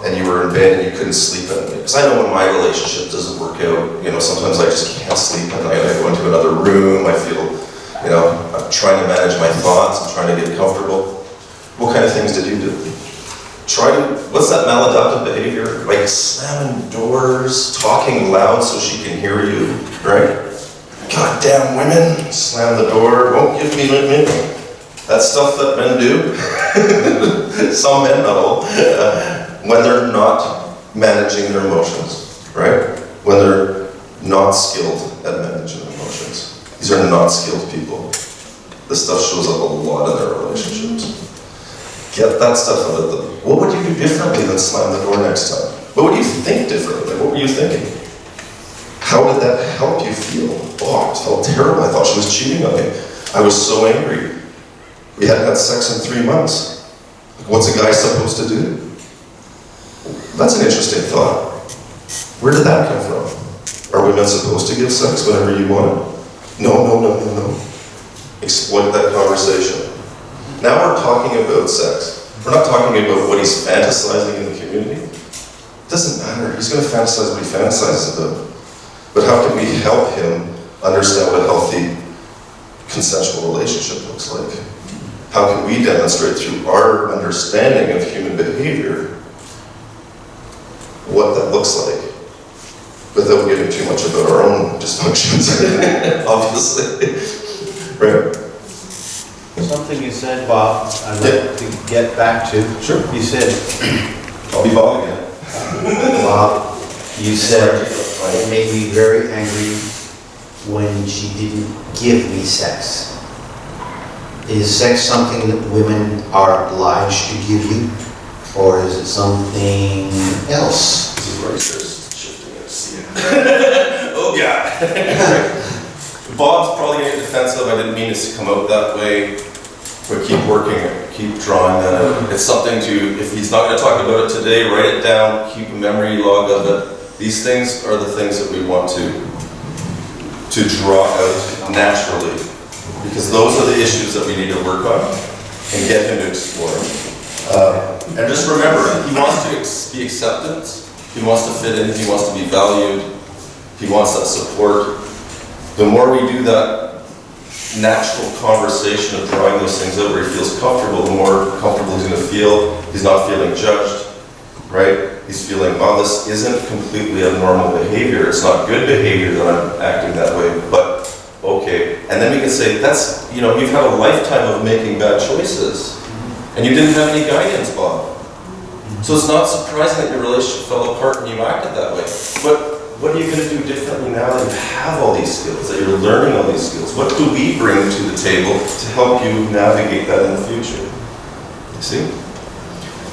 and you were in bed and you couldn't sleep at night. Because I know when my relationship doesn't work out, sometimes I just can't sleep at night. I go into another room, I feel, I'm trying to manage my thoughts, I'm trying to get comfortable. What kind of things did you do? What's that maladaptive behavior? Like slamming doors, talking loud so she can hear you, right? Goddamn women, slam the door, won't give me anything. That's stuff that men do. Some men, not all. When they're not managing their emotions, right? When they're not skilled at managing emotions. These are not skilled people. This stuff shows up a lot in their relationships. Get that stuff out of them. What would you do differently than slam the door next time? What would you think differently? What were you thinking? How did that help you feel? Oh, I felt terrible. I thought she was cheating on me. I was so angry. We hadn't had sex in 3 months. What's a guy supposed to do? That's an interesting thought. Where did that come from? Are women supposed to give sex whenever you want it? No. Exploit that conversation. Now we're talking about sex. We're not talking about what he's fantasizing in the community. It doesn't matter. He's going to fantasize what he fantasizes about. But how can we help him understand what a healthy consensual relationship looks like? How can we demonstrate through our understanding of human behavior what that looks like without getting too much about our own dysfunctions, obviously, right? Something you said, Bob, I'd like to get back to. Sure. You said, I'll be Bob again. Bob, you said it made me very angry when she didn't give me sex. Is sex something that women are obliged to give you, or is it something else? This is where he starts shifting it. Oh yeah. Bob's probably going to get defensive. I didn't mean it to come out that way. But keep working it, keep drawing that out. It's something to, if he's not going to talk about it today, write it down, keep a memory log of it. These things are the things that we want to draw out naturally. Because those are the issues that we need to work on and get him to explore. And just remember, he wants to be accepted, he wants to fit in, he wants to be valued, he wants that support. The more we do that natural conversation of drawing those things out where he feels comfortable, the more comfortable he's going to feel. He's not feeling judged, right? He's feeling, oh, this isn't completely abnormal behavior. It's not good behavior that I'm acting that way, but okay. And then we can say, that's, you know, you've had a lifetime of making bad choices and you didn't have any guidance, Bob. So it's not surprising that your relationship fell apart and you acted that way. But what are you going to do differently now that you have all these skills, that you're learning all these skills? What do we bring to the table to help you navigate that in the future? You see?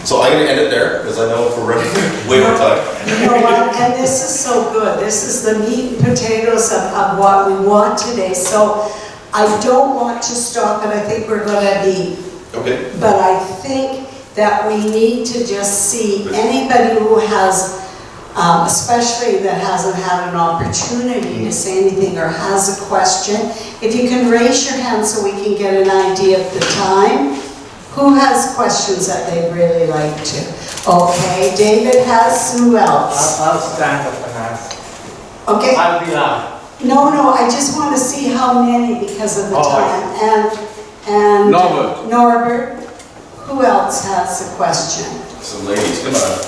So I'm going to end it there, because I know if we're running way over time. You know what, and this is so good. This is the meat and potatoes of what we want today. So I don't want to stop, and I think we're going to be, okay. But I think that we need to just see anybody who has especially that hasn't had an opportunity to say anything or has a question. If you can raise your hand so we can get an idea of the time. Who has questions that they'd really like to? Okay, David has, who else? I'll stand up and ask. Okay. I'll be loud. No, I just want to see how many because of the time. And Norbert, who else has a question? Some ladies, come on.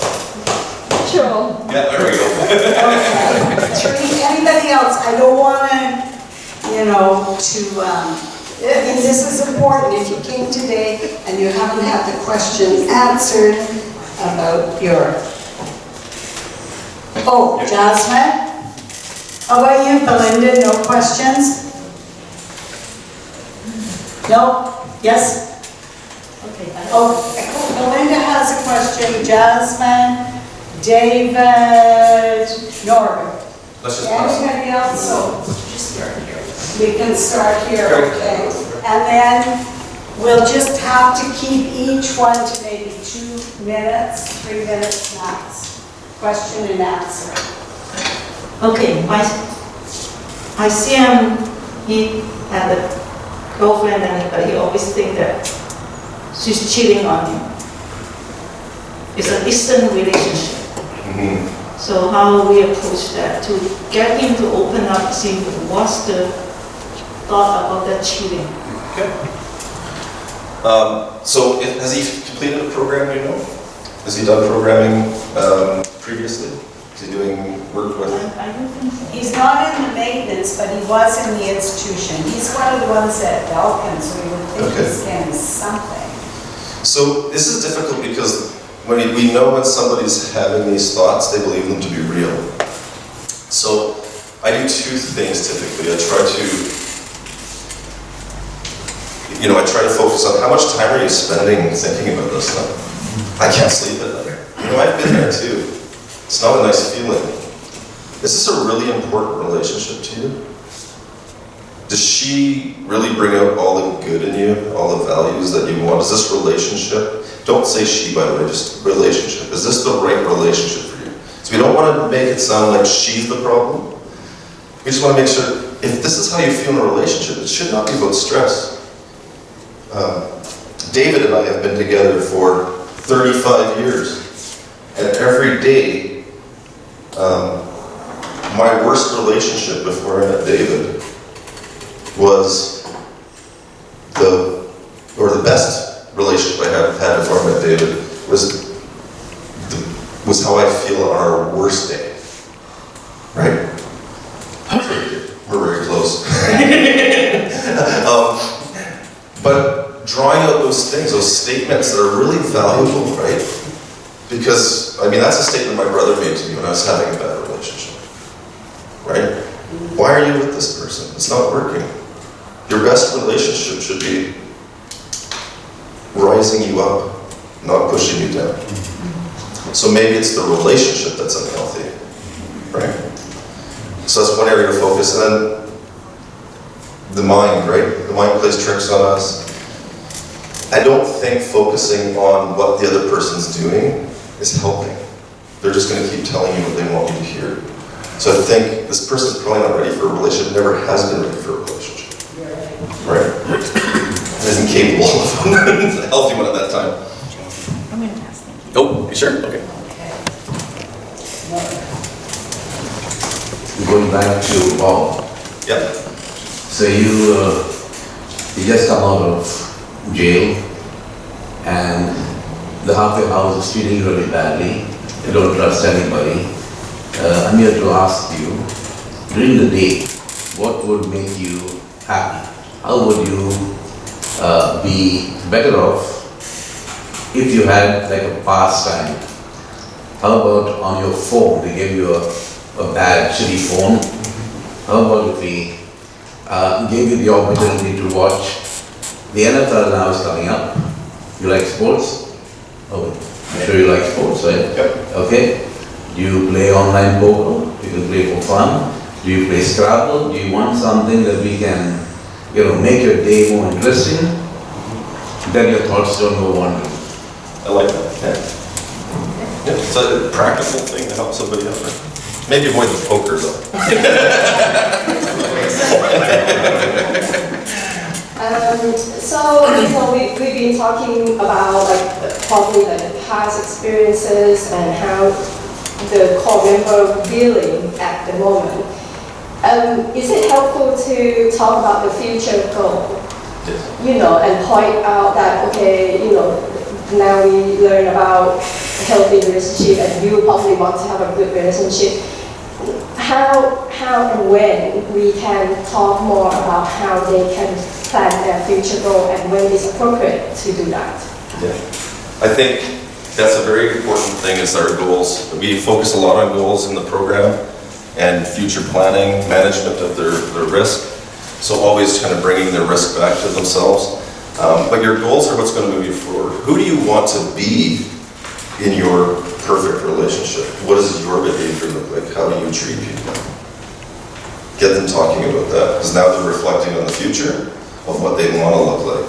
Sure. Yeah, there we go. Okay. Anybody else? I don't want to, and this is important. If you came today and you haven't had the question answered about your... Oh, Jasmine? How about you, Belinda? No questions? No? Yes? Okay. Oh, Belinda has a question. Jasmine? David, Norbert. Let's just Anybody else? So Just start here. we can start here, okay? And then we'll just have to keep each one to maybe 2 minutes, 3 minutes max. Question and answer. Okay, I see him, he had a girlfriend but he always think that she's cheating on him. It's an Eastern relationship. So how we approach that to get him to open up, see what's the thought about that cheating. Okay. So has he completed a program, you know? Has he done programming previously? Is he doing work with? I don't think so. He's not in the maintenance, but he was in the institution. He's one of the ones at Belkin, so we would think he's getting something. So this is difficult because when we know when somebody's having these thoughts, they believe them to be real. So I do two things typically. I try to focus on how much time are you spending thinking about this stuff. I can't sleep at night. I've been there too. It's not a nice feeling. Is this a really important relationship to you? Does she really bring out all the good in you, all the values that you want? Is this relationship, don't say she by the way, just relationship. Is this the right relationship for you? So we don't want to make it sound like she's the problem. We just want to make sure, if this is how you feel in a relationship, it should not be about stress. David and I have been together for 35 years. And every day, my worst relationship before I met David was the best relationship I have had before I met David was how I feel on our worst day. Right? We're very close. But drawing out those things, those statements that are really valuable, right? Because, that's a statement my brother made to me when I was having a bad relationship. Right? Why are you with this person? It's not working. Your best relationship should be rising you up, not pushing you down. So maybe it's the relationship that's unhealthy. Right? So that's one area to focus. And then the mind, right? The mind plays tricks on us. I don't think focusing on what the other person's doing is helping. They're just going to keep telling you what they want you to hear. So I think this person's probably not ready for a relationship, never has been ready for a relationship. Right? Isn't capable of a healthy one at that time. I'm going to pass, thank you. Oh, you sure? Okay. Going back to Bob. Yeah. So you just come out of jail and the halfway house is treating you really badly. You don't trust anybody. I'm here to ask you, during the day, what would make you happy? How would you be better off if you had like a pastime? How about on your phone? They gave you a bad, shitty phone. How about if we gave you the opportunity to watch the NFL now is coming up? You like sports? Oh, I'm sure you like sports, right? Yep. Okay. Do you play online poker? You can play for fun. Do you play Scrabble? Do you want something that we can, make your day more interesting? Then your thoughts don't go wandering. I like that. Yeah. It's a practical thing to help somebody out. Right? Maybe avoid the poker though. We've been talking about probably the past experiences and how the core member feeling at the moment. Is it helpful to talk about the future goal? Yes. And point out that, now we learn about a healthy relationship and you probably want to have a good relationship. How and when we can talk more about how they can plan their future goal and when it's appropriate to do that. Yeah. I think that's a very important thing is our goals. We focus a lot on goals in the program and future planning, management of their risk. So always kind of bringing their risk back to themselves. But your goals are what's going to move you forward. Who do you want to be in your perfect relationship? What does your behavior look like? How do you treat people? Get them talking about that, because now they're reflecting on the future of what they want to look like.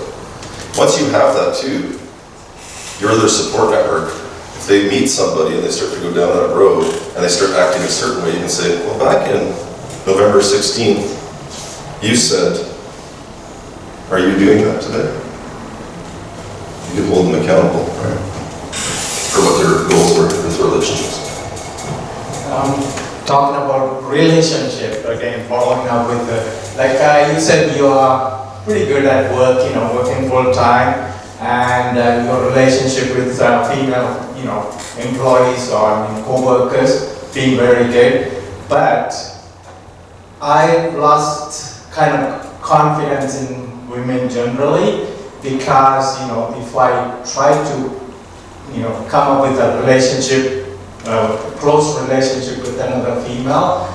Once you have that too, you're their support network. If they meet somebody and they start to go down that road and they start acting a certain way, you can say, well, back in November 16th, you said, are you doing that today? You can hold them accountable, right? For what their goals were with relationships. Talking about relationship, again, following up with you said you are pretty good at work, working full time, and your relationship with female, employees or co-workers. been very good, but I lost kind of confidence in women generally because, you know, if I try to, you know, come up with a relationship, close relationship with another female,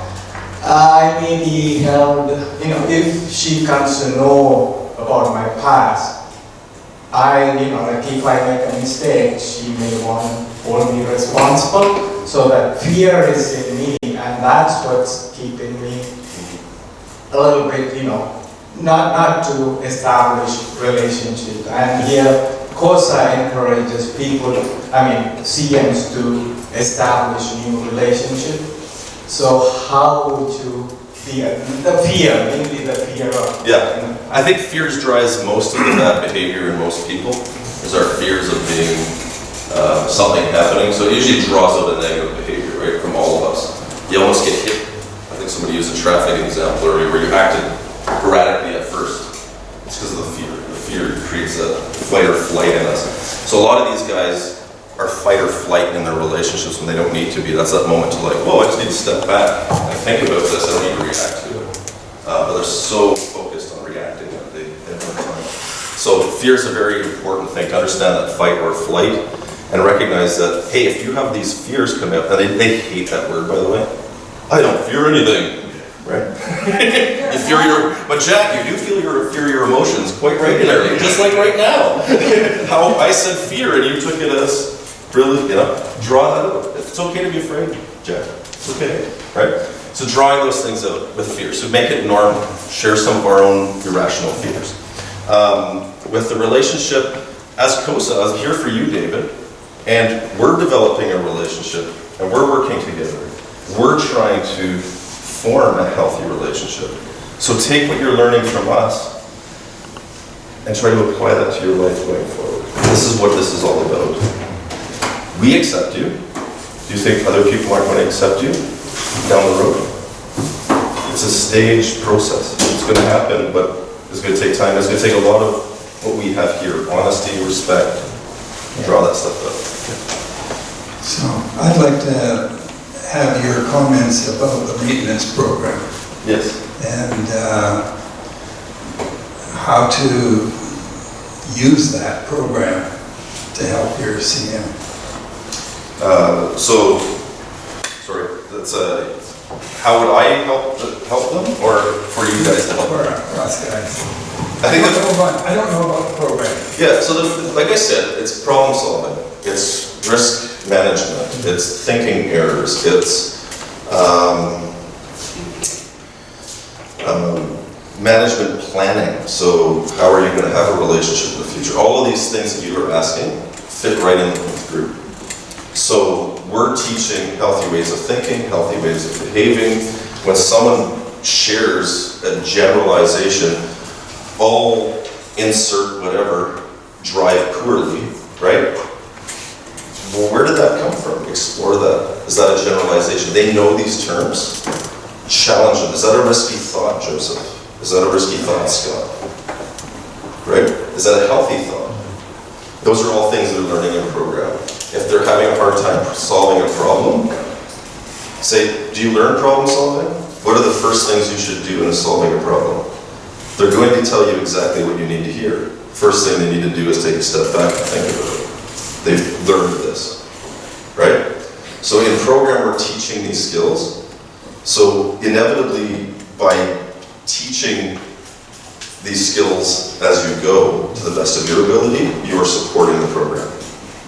I may be held, you know, if she comes to know about my past, you know, like if I make a mistake, she may want to hold me responsible. So that fear is in me, and that's what's keeping me a little bit, you know, not to establish relationship. And here, CoSA encourages people, CMs to establish new relationship. So how would you the fear, mainly the fear of... Yeah, I think fears drives most of the bad behavior in most people, is our fears of being something happening. So it usually draws out a negative behavior, right, from all of us. You almost get hit. I think somebody used a traffic example earlier where you acted erratically at first. It's because of the fear. The fear creates a fight or flight in us. So a lot of these guys are fight or flight in their relationships when they don't need to be. That's that moment to like, whoa, I just need to step back and think about this. I don't need to react to it. But they're so focused on reacting that they have no time. So fear is a very important thing to understand, that fight or flight, and recognize that, hey, if you have these fears come up, and they hate that word, by the way. I don't fear anything, right? You fear but Jack, you do fear your emotions quite regularly, just like right now. How I said fear and you took it as really, you know, draw that out. It's okay to be afraid, Jack. It's okay, right? So drawing those things out with fear. So make it normal. Share some of our own irrational fears. With the relationship, as CoSA, I'm here for you, David, and we're developing a relationship, and we're working together. We're trying to form a healthy relationship. So take what you're learning from us and try to apply that to your life going forward. This is what this is all about. We accept you. Do you think other people aren't going to accept you down the road? It's a staged process. It's going to happen, but it's going to take time. It's going to take a lot of what we have here: honesty, respect. Draw that stuff up. So I'd like to have your comments about the maintenance program. Yes. And how to use that program to help your CM. How would I help them, or for you guys to help? For us guys. I don't know about the program. Yeah, so like I said, it's problem solving, it's risk management, it's thinking errors, it's management planning. So how are you going to have a relationship in the future? All of these things that you are asking fit right in with the group. So we're teaching healthy ways of thinking, healthy ways of behaving. When someone shares a generalization, all insert whatever drive poorly, right? Well, where did that come from? Explore that. Is that a generalization? They know these terms. Challenge them. Is that a risky thought, Joseph? Is that a risky thought, Scott? Right? Is that a healthy thought? Those are all things that are learning in a program. If they're having a hard time solving a problem, say, do you learn problem solving? What are the first things you should do in solving a problem? They're going to tell you exactly what you need to hear. First thing they need to do is take a step back and think about it. They've learned this, right? So in program, we're teaching these skills. So inevitably, by teaching these skills as you go to the best of your ability, you are supporting the program.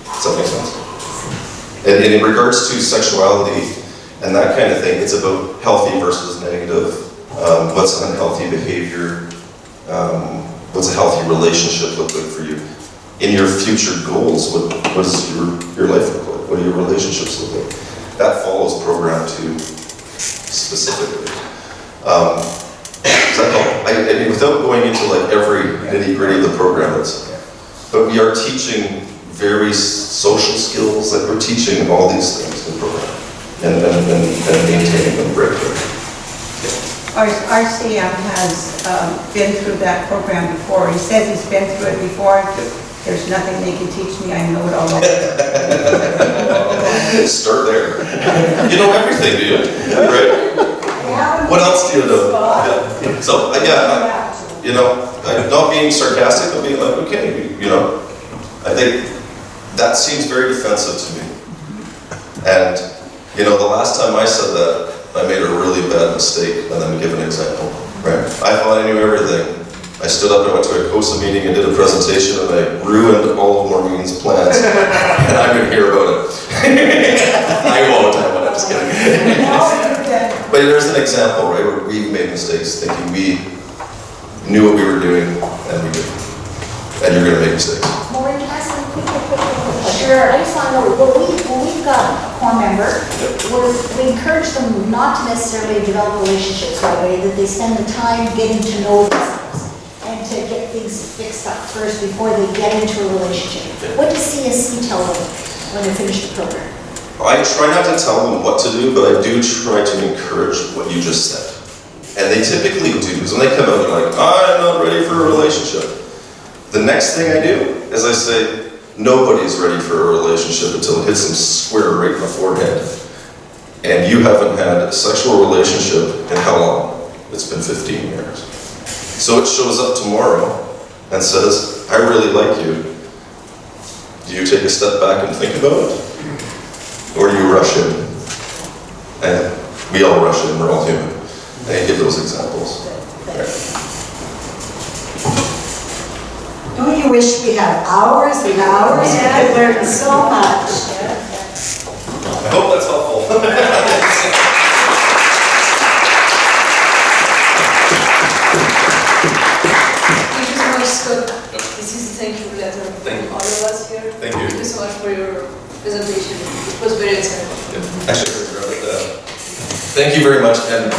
Does that make sense? And in regards to sexuality and that kind of thing, it's about healthy versus negative. What's unhealthy behavior? What's a healthy relationship look like for you? In your future goals, what does your life look like? What do your relationships look like? That follows program 2 specifically. Does that help? I mean, without going into like every nitty-gritty of the program, but we are teaching very social skills, that we're teaching all these things in the program and maintaining them regularly. Our CM has been through that program before. He says he's been through it before. There's nothing they can teach me. I know it all. Start there. You know everything, do you? Right? What else do you know? Yeah. So, you know, I'm not being sarcastic, but being like, okay, you know, I think that seems very defensive to me. And, you know, the last time I said that, I made a really bad mistake, and let me give an example, right? I thought I knew everything. I stood up and went to a CoSA meeting and did a presentation, and I ruined all of Maureen's plans, and I'm going to hear about it. I won't, I'm just kidding. But there's an example, right, where we've made mistakes thinking we knew what we were doing, and we didn't. And you're going to make mistakes. Maureen, can I ask you a quick question? Sure. I just want to know, when we've got a core member, we encourage them not to necessarily develop relationships right away, that they spend the time getting to know themselves and to get things fixed up first before they get into a relationship. What does CSC tell them when they finish the program? I try not to tell them what to do, but I do try to encourage what you just said. And they typically do, because when they come out, they're like, I'm not ready for a relationship. The next thing I do is I say, nobody's ready for a relationship until it hits them square right in the forehead. And you haven't had a sexual relationship in how long? It's been 15 years. So it shows up tomorrow and says, I really like you. Do you take a step back and think about it? Or do you rush in? And we all rush in, we're all human. And I give those examples. Don't you wish we had hours and hours? We could learn so much. I hope that's helpful. Thank you so much, Scott. This is a thank you letter from all of us here. Thank you. Thank you so much for your presentation. It was very insightful. Yeah. Actually, thank you very much, and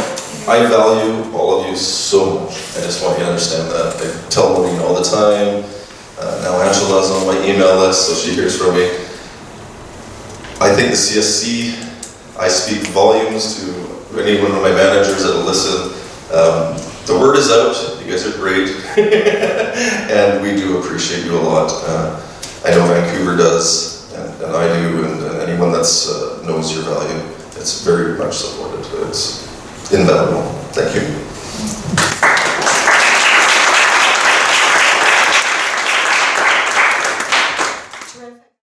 I value all of you so much. I just want you to understand that. I tell Maureen all the time. Now Angela's on my email list, so she hears from me. I think the CSC, I speak volumes to any one of my managers that will listen. The word is out. You guys are great, and we do appreciate you a lot. I know Vancouver does, and I do, and anyone that knows your value, it's very much supported. It's invaluable. Thank you.